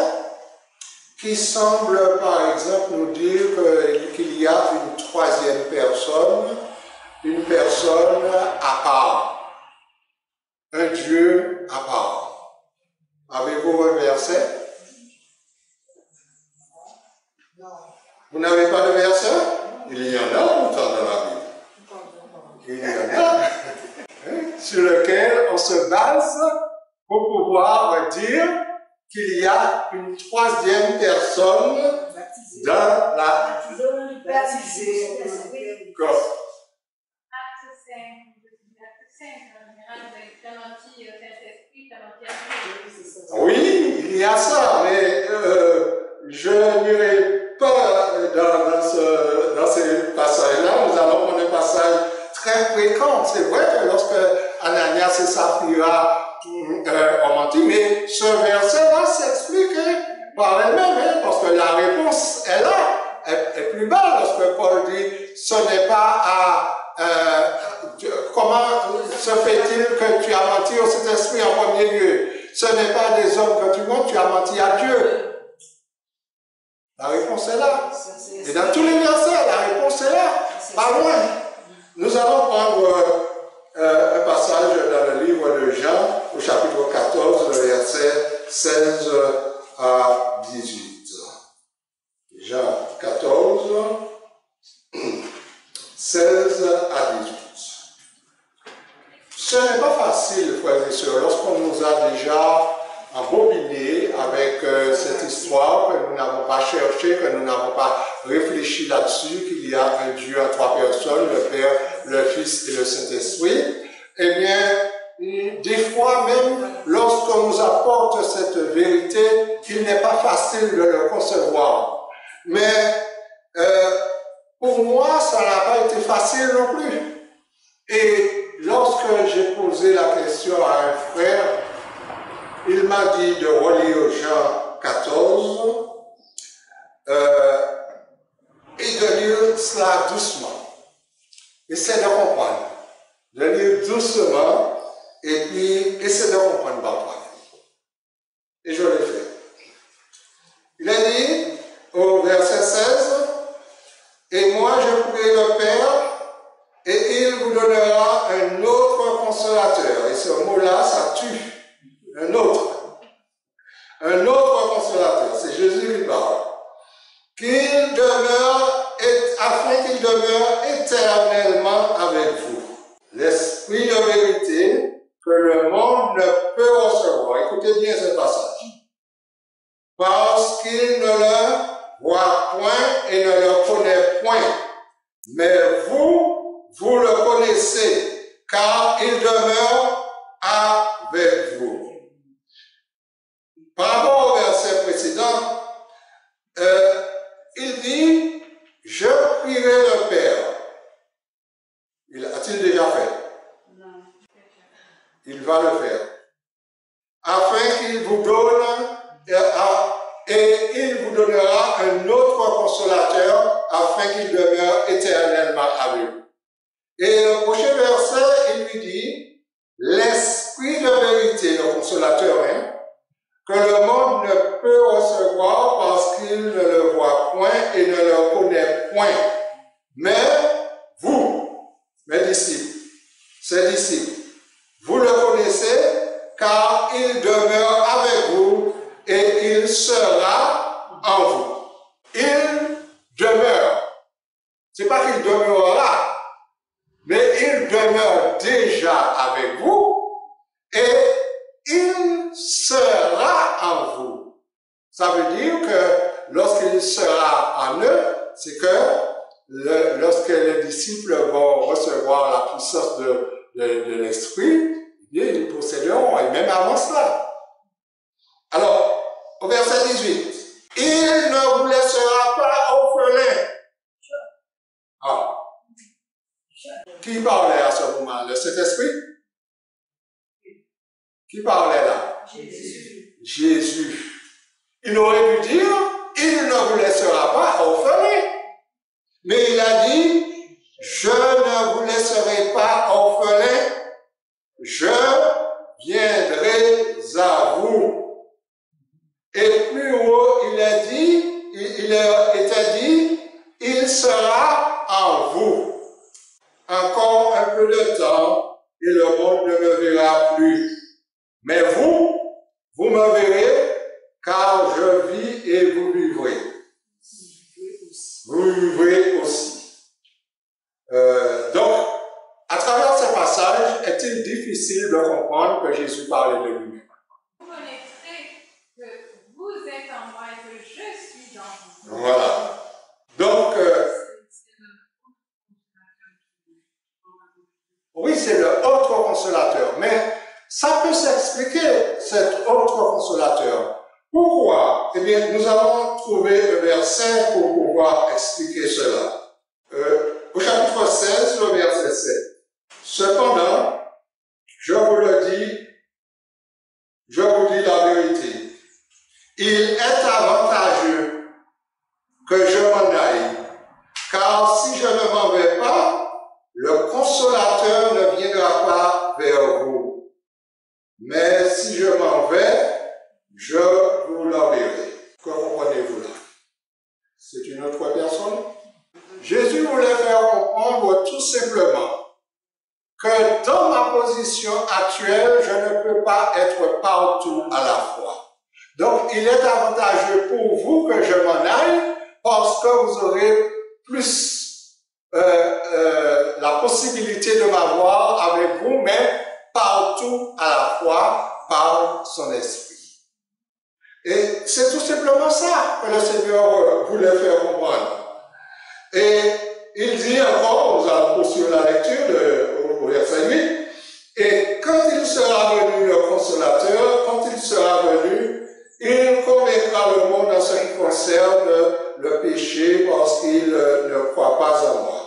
qui semble, par exemple, nous dire qu'il y a une troisième personne, une personne à part, un Dieu à part? Avez-vous un verset? Non. Vous n'avez pas de verset? Il y en a pourtant dans la Bible. Il y en a sur lequel on se base pour pouvoir dire qu'il y a une troisième personne dans la Baptisé. corps. Acte 5, en général, vous avez Saint-Esprit, Oui, il y a ça, mais je n'irai pas dans ces passages-là. Nous allons prendre un passage très fréquent. C'est vrai que lorsque Ananias et Saphira ont menti, mais ce verset-là s'explique par elle-même, parce que la réponse est là, est plus bas lorsque Paul dit ce n'est pas à comment se fait-il que tu as menti au Saint-Esprit en premier lieu. Ce n'est pas des hommes que tu mens, tu as menti à Dieu. La réponse est là. Et dans tous les versets, la réponse est là. Pas loin. Nous allons prendre un passage dans le livre de Jean, au chapitre 14, le verset 16 à 18. Jean 14, 16 à 18. Ce n'est pas facile, frères et sœurs, lorsqu'on nous a déjà embobiné avec cette histoire, que nous n'avons pas cherché, que nous n'avons pas réfléchi là-dessus, qu'il y a un Dieu en trois personnes, le Père, le Fils et le Saint-Esprit. Eh bien, des fois même, lorsqu'on nous apporte cette vérité, il n'est pas facile de le concevoir. Mais pour moi, ça n'a pas été facile non plus. Et lorsque j'ai posé la question à un frère, il m'a dit de relire Jean 14 et de lire cela doucement. Essaie de comprendre. De lire doucement et puis essaie de comprendre par toi. Et je l'ai fait. Il a dit au verset 16, et moi je prie le Père et il vous donnera un autre consolateur. Et ce mot-là, ça tue. Un autre consolateur, c'est Jésus qui parle, afin qu'il demeure éternellement avec vous. L'esprit de vérité que le monde ne peut recevoir. Écoutez bien ce passage. Parce qu'il ne le voit point et ne le connaît point. Mais vous le connaissez, car il demeure avec vous. Par rapport au verset précédent, il dit, je prierai le Père. A-t-il déjà fait? Non. Il va le faire. Afin qu'il vous donne, et il vous donnera un autre consolateur, afin qu'il demeure éternellement avec vous. Et le prochain verset, il lui dit, l'esprit de vérité, le consolateur, que le monde ne peut recevoir parce qu'il ne le voit point et ne le connaît point. Mais vous, mes disciples, ses disciples, vous le connaissez car il demeure avec vous et il sera en vous. Il demeure. C'est pas qu'il demeurera, mais il demeure déjà avec vous et il sera en vous. Ça veut dire que lorsqu'il sera en eux, c'est que lorsque les disciples vont recevoir la puissance de l'Esprit, ils posséderont, et même avant cela. Alors, au verset 18, il ne vous laissera pas orphelins. Ah. Qui parlait à ce moment? Le Saint-Esprit? Qui parlait là? Jésus. Jésus. Il aurait pu dire, il ne vous laissera pas orphelins. Mais il a dit, je ne vous laisserai pas orphelins, je viendrai à vous. Et plus haut, il était dit, il sera en vous. Encore un peu de temps, et le monde ne me verra plus. Mais vous me verrez, car je vis et vous vivrez. Vous vivrez aussi. Donc, à travers ce passage, est-il difficile de comprendre que Jésus parlait de lui-même? Vous connaîtrez que vous êtes en moi et que je suis dans vous. Voilà. Donc, oui, c'est le autre consolateur, mais ça peut s'expliquer, cet autre consolateur. Pourquoi? Eh bien, nous allons trouver le verset pour pouvoir expliquer cela. Au chapitre 16, le verset 7. Cependant, je vous dis la vérité. Il est avantageux que je m'en aille, car si je ne m'en vais pas, le consolateur ne viendra pas vers vous. à la fois. Donc, il est avantageux pour vous que je m'en aille parce que vous aurez plus la possibilité de m'avoir avec vous, mais partout à la fois par son esprit. Et c'est tout simplement ça que le Seigneur voulait faire comprendre. Et il dit encore, nous allons poursuivre la lecture au verset 8, et quand il sera venu le consolateur, quand il sera venu, il convaincra le monde en ce qui concerne le péché parce qu'il ne croit pas en moi.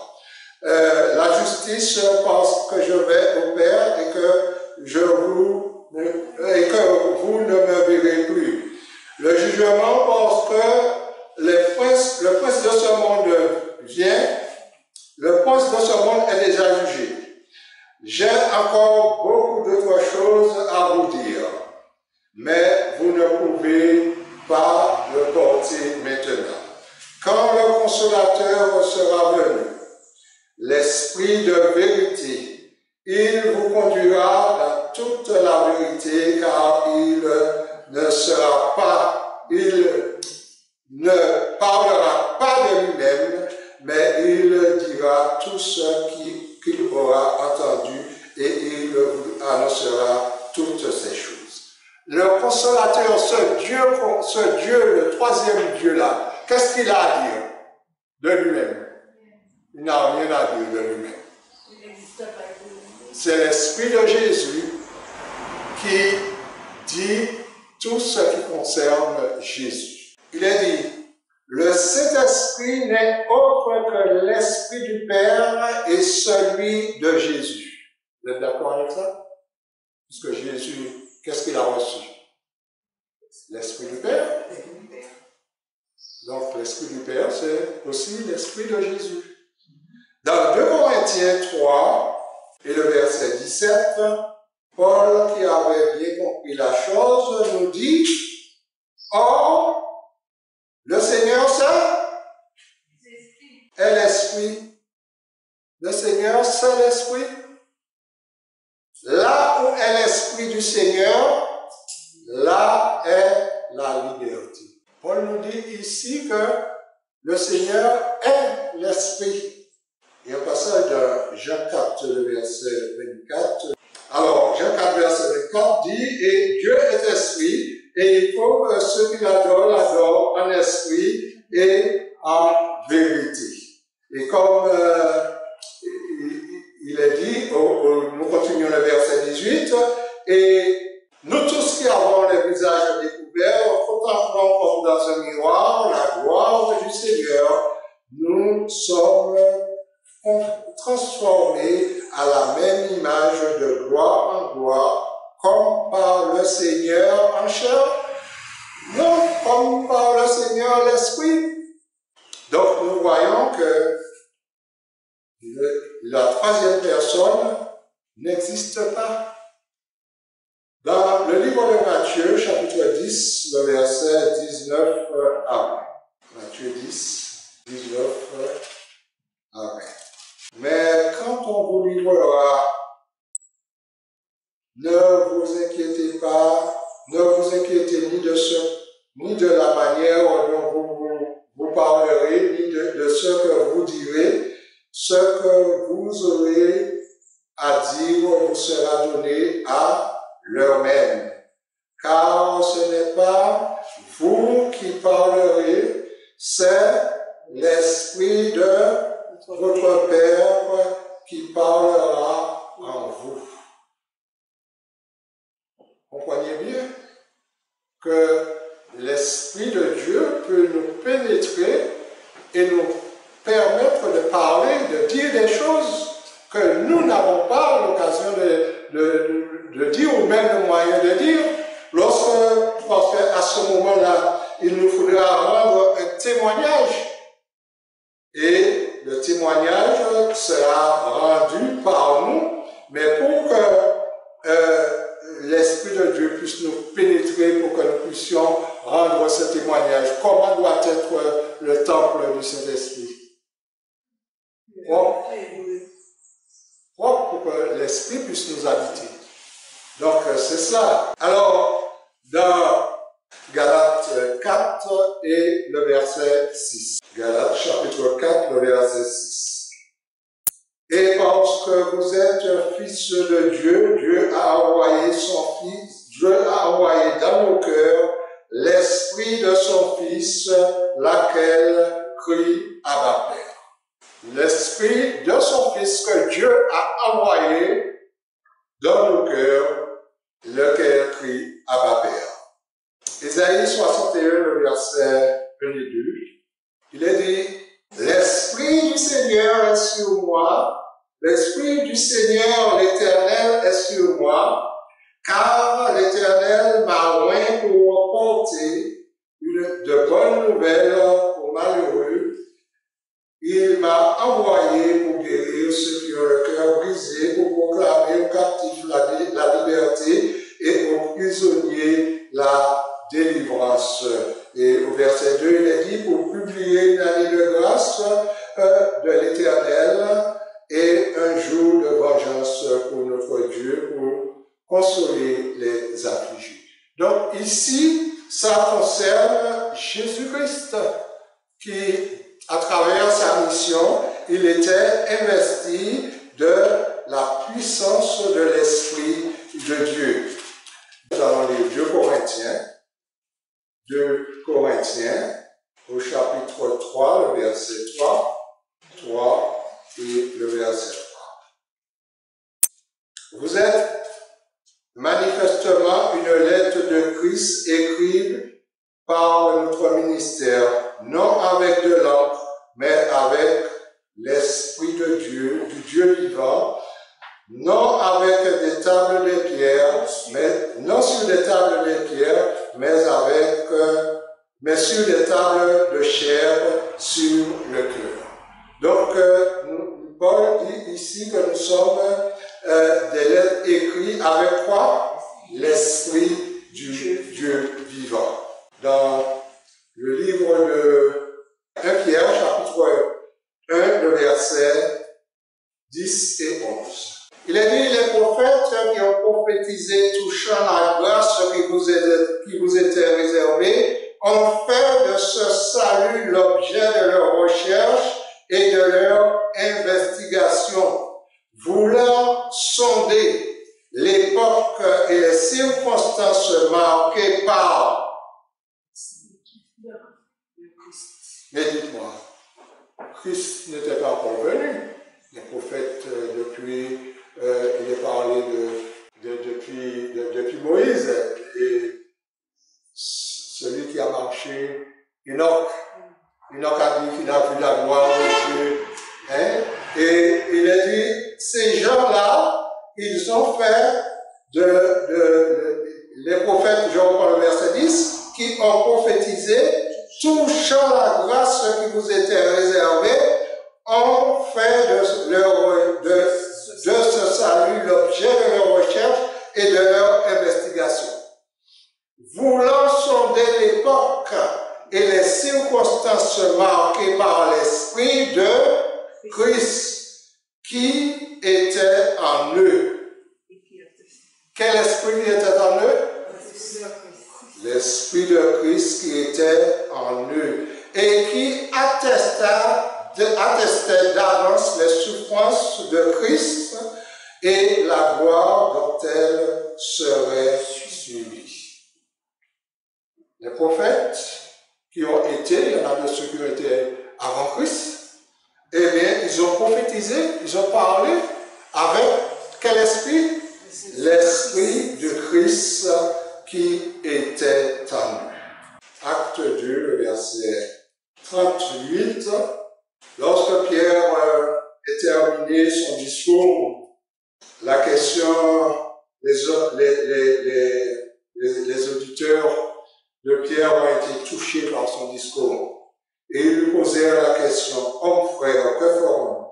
La justice parce que je vais au Père et que vous ne me verrez plus. Le jugement parce que le prince de ce monde vient, le prince de ce monde est déjà jugé. J'ai encore beaucoup d'autres choses à vous dire, mais vous ne pouvez pas le porter maintenant. Quand le consolateur sera venu, l'Esprit de vérité, il vous conduira dans toute la vérité, car il ne parlera pas de lui-même, mais il dira tout ce qu'il aura entendu et il vous annoncera toutes ces choses. Le consolateur, ce Dieu, le troisième Dieu là, qu'est-ce qu'il a à dire de lui-même? Il n'a rien à dire de lui-même. C'est l'Esprit de Jésus qui dit tout ce qui concerne Jésus. Il est dit, le Saint-Esprit n'est autre que l'Esprit du Père et celui de Jésus. Vous êtes d'accord avec ça? Puisque Jésus, qu'est-ce qu'il a reçu? L'Esprit du Père. Donc l'Esprit du Père, c'est aussi l'Esprit de Jésus. Dans 2 Corinthiens 3 et le verset 17, Paul, qui avait bien compris la chose, nous dit, or, le Seigneur, est l'Esprit. Le Seigneur, c'est l'Esprit. Là où est l'Esprit du Seigneur, là est la liberté. Paul nous dit ici que le Seigneur est l'Esprit. Il y a un passage de Jean 4, le verset 24. Alors, Jean 4, verset 24 dit, et Dieu est esprit, et il faut que ceux qui l'adorent en esprit et en vérité. Et comme il est dit, nous continuons le verset 18, et nous tous qui avons les visages découverts, contemplons comme dans un miroir la gloire du Seigneur, nous sommes transformés à la même image de gloire en gloire, comme par le Seigneur en chair, non comme par le Seigneur l'Esprit. Donc nous voyons que la troisième personne n'existe pas. Dans le livre de Matthieu, chapitre 10, le verset 19 à 20. Matthieu 10, 19 à 20. Mais quand on vous livrera, ne vous inquiétez pas, ne vous inquiétez ni de la manière dont vous parlerez, ni de ce que vous direz. Ce que vous aurez à dire vous sera donné à l'heure même. Car ce n'est pas vous qui parlerez, c'est l'Esprit de votre Père qui parlera en vous. Comprenez bien que l'Esprit de Dieu peut nous pénétrer et nous permettre de parler, de dire des choses que nous n'avons pas l'occasion de dire ou même le moyen de dire, parce qu'à ce moment-là, il nous faudra rendre un témoignage. Et le témoignage sera rendu par nous, mais pour que l'Esprit de Dieu puisse nous pénétrer, pour que nous puissions rendre ce témoignage, comment doit être le temple du Saint-Esprit? Pour que l'Esprit puisse nous habiter. Donc c'est ça. Alors, dans Galates 4 et le verset 6. Galates chapitre 4, le verset 6. Et parce que vous êtes fils de Dieu, Dieu a envoyé son Fils, Dieu a envoyé dans nos cœurs l'esprit de son Fils, laquelle crie Abba Père. L'esprit de son Fils que Dieu a envoyé dans nos cœurs, lequel crie Abba Père. Ésaïe 61, le verset 22, il est dit, l'Esprit du Seigneur est sur moi, l'Esprit du Seigneur l'Éternel est sur moi, car l'Éternel m'a oint pour porter de bonnes nouvelles aux malheureux. Il m'a envoyé pour guérir ceux qui ont le cœur brisé, pour proclamer aux captifs la liberté et aux prisonniers la délivrance. Et au verset 2, il est dit pour publier une année de grâce de l'Éternel et un jour de vengeance pour notre Dieu, pour consoler les affligés. Donc ici, ça concerne Jésus-Christ qui, à travers sa mission, il était investi de la puissance de l'Esprit de Dieu. Dans les 2 Corinthiens, au chapitre 3, le verset 3 et le verset 3. Vous êtes manifestement une lettre de Christ écrite par notre ministère, non avec de l'encre, mais avec l'Esprit de Dieu, du Dieu vivant, non avec des tables de pierre, non sur des tables de pierre, mais sur des tables de chair sur le cœur. Donc, Paul dit ici que nous sommes des lettres écrites avec quoi? L'Esprit du Dieu vivant. Dans le livre de 1 Pierre, chapitre 1, le verset 10 et 11. Il est dit, les prophètes qui ont prophétisé touchant la grâce qui vous était réservée, ont fait de ce salut l'objet de leur recherche et de leur investigation, voulant sonder l'époque et les circonstances marquées par... Mais dites-moi, Christ n'était pas encore venu. Les prophètes, depuis, il est parlé depuis Moïse, et celui qui a marché, Enoch a dit qu'il a vu la gloire de Dieu. Hein? Et il a dit, ces gens-là, ils ont fait les prophètes, je reprends le verset 10, qui ont prophétisé, touchant la grâce qui vous était réservée, ont fait de ce salut l'objet de leur recherche et de leur investigation. Voulant sonder l'époque et les circonstances marquées par l'Esprit de Christ qui était en eux. Quel esprit était en eux? L'Esprit de Christ qui était en eux et qui attestait d'avance les souffrances de Christ et la gloire dont elle serait suivie. Les prophètes qui ont été, il y en a de ceux qui ont été avant Christ, eh bien, ils ont prophétisé, ils ont parlé avec quel esprit? L'Esprit de Christ qui était en nous. Acte 2, le verset 38, lorsque Pierre a terminé son discours, la question, les auditeurs de Pierre ont été touchés par son discours. Et ils lui posèrent la question, homme frère, que ferons-nous?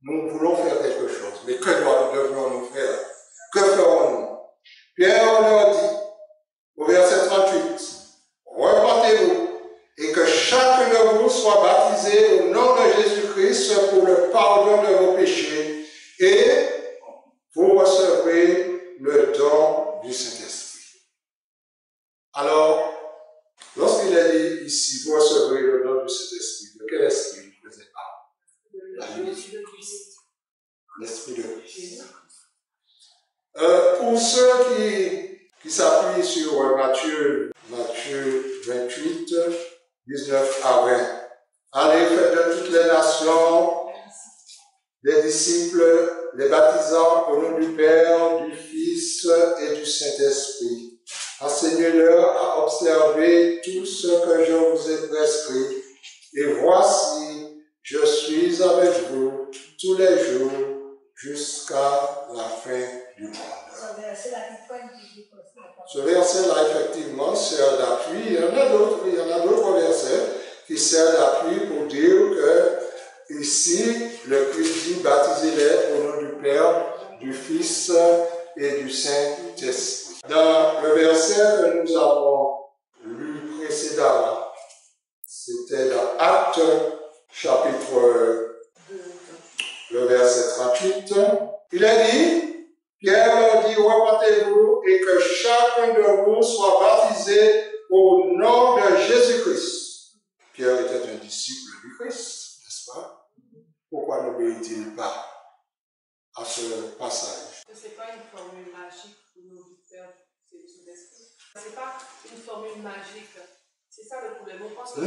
Nous voulons faire quelque chose, mais que devrons-nous faire? Que ferons-nous? Pierre leur dit, au verset 38, repentez-vous et que chacun de vous soit baptisé au nom de Jésus-Christ pour le pardon de vos péchés et vous recevrez le don du Saint-Esprit. Alors, lorsqu'il a dit ici, vous recevrez le nom du Saint-Esprit, de quel esprit il faisait part? L'esprit de Christ. Pour ceux qui s'appuient sur Matthieu 28, 19 à 20, allez, faites de toutes les nations des disciples, les baptisant au nom du Père, du Fils et du Saint-Esprit. Enseignez-leur à observer tout ce que je vous ai prescrit. Et voici, je suis avec vous tous les jours jusqu'à la fin du monde. Ce verset-là, effectivement, sert d'appui. Il y en a d'autres versets qui servent d'appui pour dire que ici, le Christ dit baptisez-les au nom du Père, du Fils et du Saint-Esprit. Dans le verset que nous avons lu précédemment, c'était dans Actes, chapitre 2, le verset 38, il a dit, Pierre leur dit, repentez-vous et que chacun de vous soit baptisé au nom de Jésus-Christ. Pierre était un disciple du Christ, n'est-ce pas? Pourquoi n'obéit-il pas à ce passage? Ce n'est pas une formule magique pour nous faire ces esprits. Ce n'est pas une formule magique. C'est ça le problème. On pense que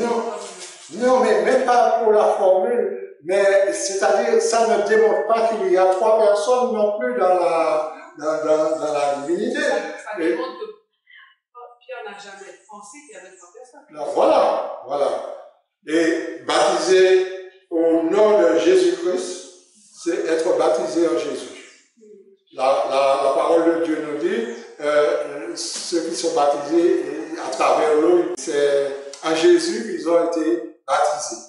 non, mais même pas pour la formule, mais c'est-à-dire, ça ne démontre pas qu'il y a trois personnes non plus dans la divinité. Ça démontre que Pierre n'a jamais pensé qu'il y avait trois personnes. Alors, voilà. Et baptisé au nom de Jésus-Christ, c'est être baptisé en Jésus. La parole de Dieu nous dit, ceux qui sont baptisés à travers l'eau, c'est en Jésus qu'ils ont été baptisés.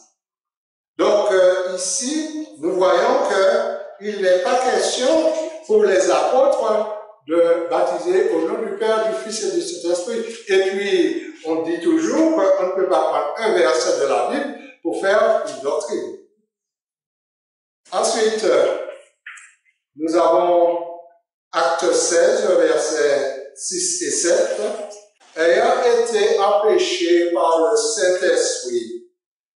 Donc ici, nous voyons qu'il n'est pas question pour les apôtres de baptiser au nom du Père, du Fils et du Saint-Esprit. Et puis, on dit toujours qu'on ne peut pas prendre un verset de la Bible pour faire une doctrine. Ensuite, nous avons Acte 16, versets 6 et 7. Ayant été empêchés par le Saint-Esprit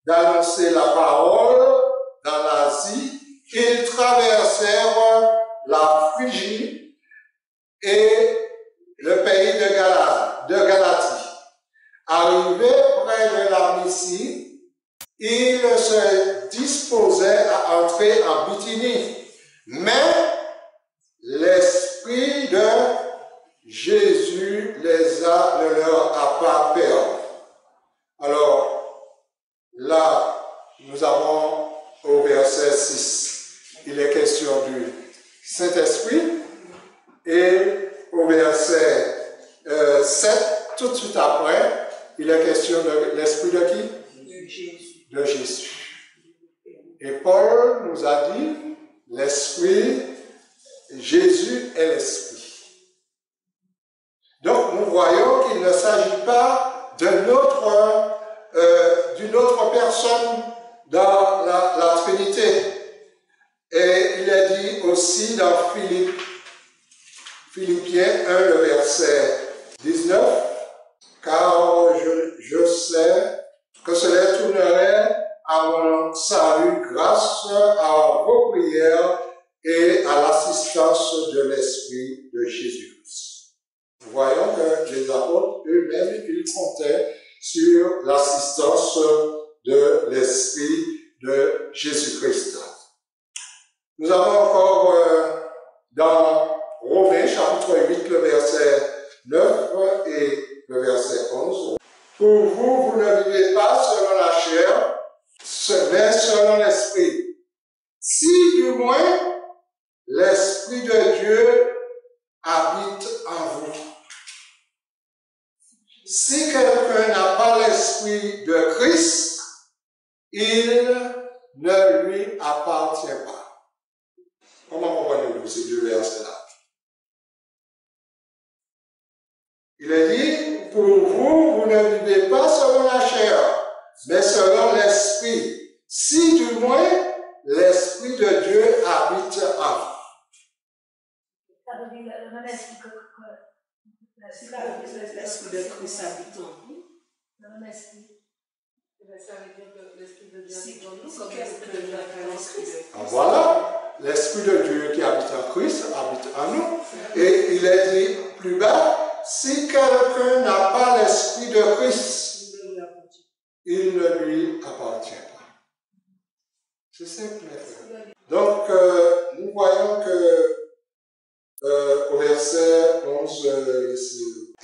d'annoncer la parole dans l'Asie, ils traversèrent la Phrygie et le pays de Galatie. Arrivés près de la Mysie, ils se disposaient à entrer en Bithynie. Mais l'Esprit de Jésus ne leur a pas permis. Alors, là, nous avons au verset 6, il est question du Saint-Esprit, et au verset 7, tout de suite après, il est question de l'Esprit de qui? De Jésus. Et Paul nous a dit, l'Esprit, Jésus est l'Esprit. Donc, nous voyons qu'il ne s'agit pas d'une autre personne dans la Trinité. Et il est dit aussi dans Philippiens 1, le verset 19, car je sais que cela tournerait à mon salut grâce à vos prières et à l'assistance de l'Esprit de Jésus-Christ. Nous voyons que les apôtres eux-mêmes, ils comptaient sur l'assistance de l'Esprit de Jésus-Christ. Nous avons encore dans Romains chapitre 8, le verset 9 et le verset 11. Pour vous, vous ne vivez pas selon la chair, mais selon l'Esprit. Si du moins l'Esprit de Dieu habite en vous. Si quelqu'un n'a pas l'Esprit de Christ, il ne lui appartient pas. Comment comprenez-vous ces deux versets-là? Il est dit, pour vous, vous ne vivez pas selon la chair, mais selon l'Esprit. Si du moins l'Esprit de Dieu habite en vous. Ça veut dire le même esprit que l'Esprit de Christ habite habite en nous. Dans l'esprit. Ça veut dire que l'Esprit de Dieu habite en nous, Si comme qu'est-ce l'Esprit que de Dieu Dieu habite en Christ. Voilà, l'Esprit de Dieu qui habite en Christ habite en nous. Et il est dit plus bas, si quelqu'un n'a pas l'Esprit de Christ, il ne lui appartient pas. C'est simple, mes frères. Donc, nous voyons que au verset 11,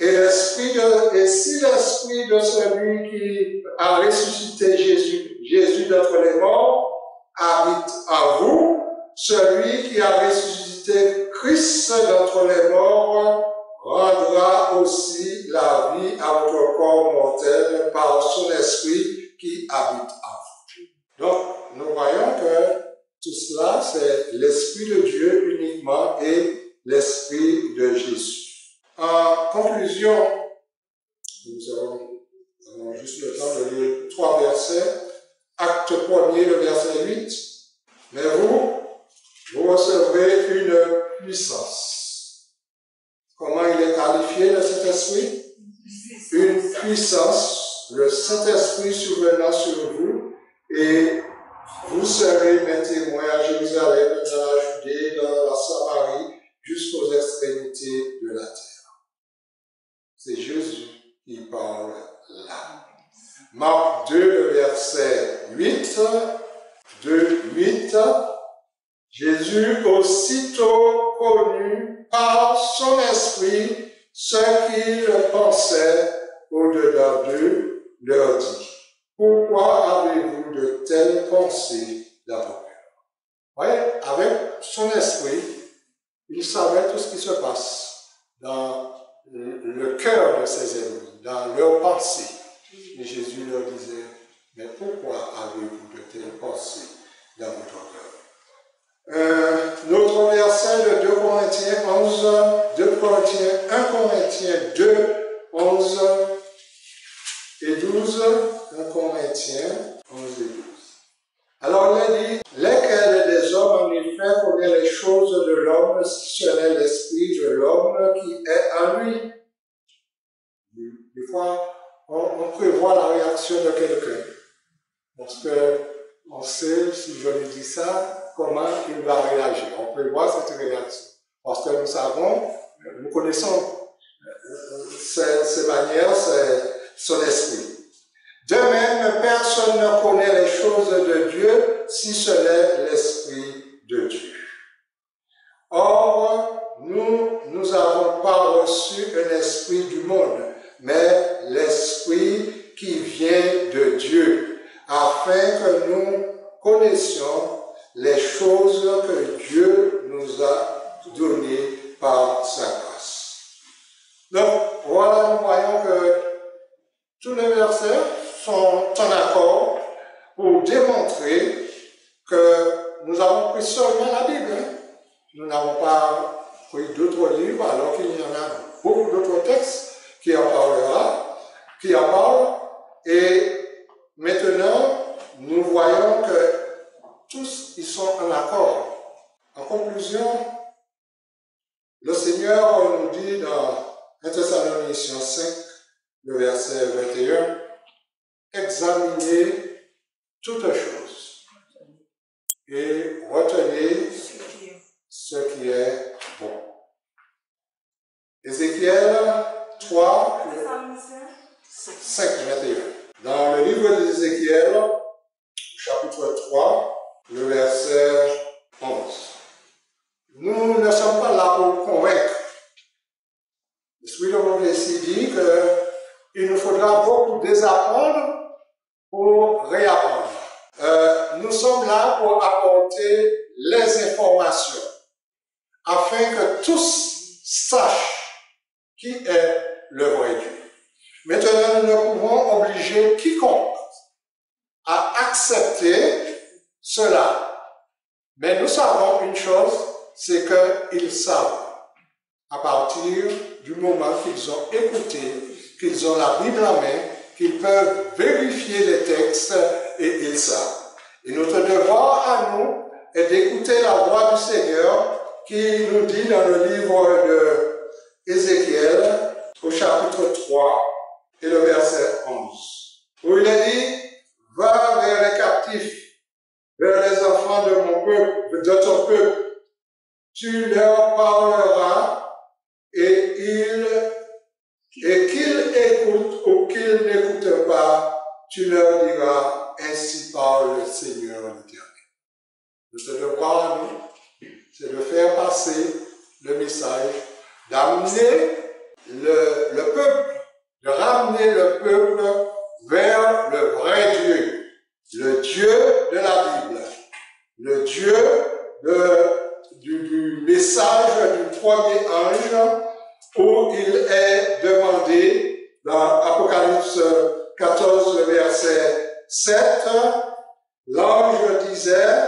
et si l'Esprit de celui qui a ressuscité Jésus d'entre les morts habite en vous, celui qui a ressuscité Christ d'entre les morts rendra aussi la vie à votre corps mortel par son esprit qui habite en vous. Donc, nous voyons que tout cela, c'est l'Esprit de Dieu uniquement et l'Esprit de Jésus. En conclusion, nous avons juste le temps de lire 3 versets. Acte 1er, le verset 8. Mais vous recevrez une puissance. Comment il est qualifié, le Saint-Esprit? Une puissance, le Saint-Esprit survenant sur vous, et vous serez mes témoins à Jérusalem, dans la Judée, dans la Samarie, jusqu'aux extrémités de la terre. C'est Jésus qui parle là. Marc 2, le verset 8. 2:8. Jésus aussitôt connu par son esprit ce qu'il pensait au-dedans d'eux, leur dit, pourquoi avez-vous de telles pensées dans vos cœurs? Voyez, avec son esprit, il savait tout ce qui se passe dans le cœur de ses ennemis, dans leurs pensées. Et Jésus leur disait, mais pourquoi avez-vous de telles pensées dans votre cœur? Notre verset de 2 Corinthiens 11, 1 Corinthiens 2, 11 et 12, 1 Corinthiens 11 et 12. Alors il est dit, lesquels des hommes en effet connaît les choses de l'homme, si ce n'est l'esprit de l'homme qui est en lui? Des fois, on prévoit la réaction de quelqu'un. Parce que on sait, si je lui dis ça, comment il va réagir. On prévoit cette réaction. Parce que nous savons, nous connaissons ses manières, son esprit. De même, personne ne connaît les choses de Dieu si ce n'est l'Esprit de Dieu. Or, nous n'avons pas reçu un esprit du monde, mais l'Esprit qui vient de Dieu, afin que nous connaissions les choses que Dieu nous a données par sa grâce. Donc, voilà, nous voyons que tous les versets sont en accord pour démontrer que nous avons pris seulement la Bible. Nous n'avons pas pris d'autres livres, alors qu'il y en a beaucoup d'autres textes qui en parlent. Et maintenant, nous voyons que tous ils sont en accord. En conclusion, le Seigneur nous dit dans 1 Thessaloniciens 5, le verset 21, examinez toutes choses et retenez ce qui est bon. Ézéchiel 3, 5, 21. Dans le livre d'Ézéchiel, chapitre 3, le verset 11. Nous ne sommes pas là pour convaincre. L'Esprit de prophétie dit qu'il nous faudra beaucoup désapprendre pour réapprendre. Nous sommes là pour apporter les informations afin que tous sachent qui est le vrai Dieu. Maintenant, nous ne pouvons obliger quiconque à accepter cela. Mais nous savons une chose, c'est qu'ils savent, à partir du moment qu'ils ont écouté, qu'ils ont la Bible en main, qu'ils peuvent vérifier les textes et ils savent. Et notre devoir à nous est d'écouter la voix du Seigneur qui nous dit dans le livre de Ézéchiel, au chapitre 3 et le tu leur parleras et qu'ils écoutent ou qu'ils n'écoutent pas, tu leur diras, ainsi parle le Seigneur l'Éternel. Notre devoir à nous, c'est de faire passer le message, d'amener le peuple, de ramener le peuple vers le vrai Dieu, le Dieu de la Bible, le Dieu du message du premier ange, où il est demandé dans Apocalypse 14, le verset 7, l'ange disait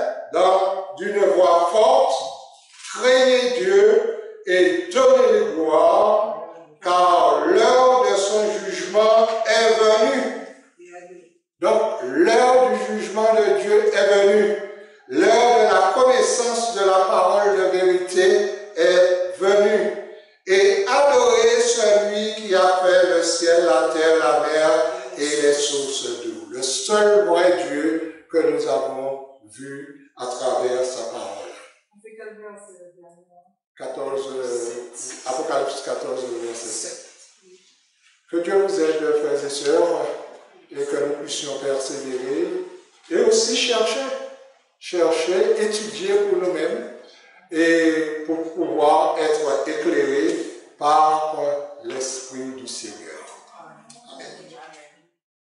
d'une voix forte, craignez Dieu et donnez-lui gloire, car l'heure de son jugement est venue. Donc, l'heure du jugement de Dieu est venue. L'heure de la connaissance de la parole de vérité est venue. Et adorez celui qui a fait le ciel, la terre, la mer et les sources d'eau. Le seul vrai Dieu que nous avons vu à travers sa parole. 14, Apocalypse 14, verset 7. Que Dieu vous aide, frères et sœurs, et que nous puissions persévérer et aussi chercher, étudier pour nous-mêmes et pour pouvoir être éclairés par l'Esprit du Seigneur.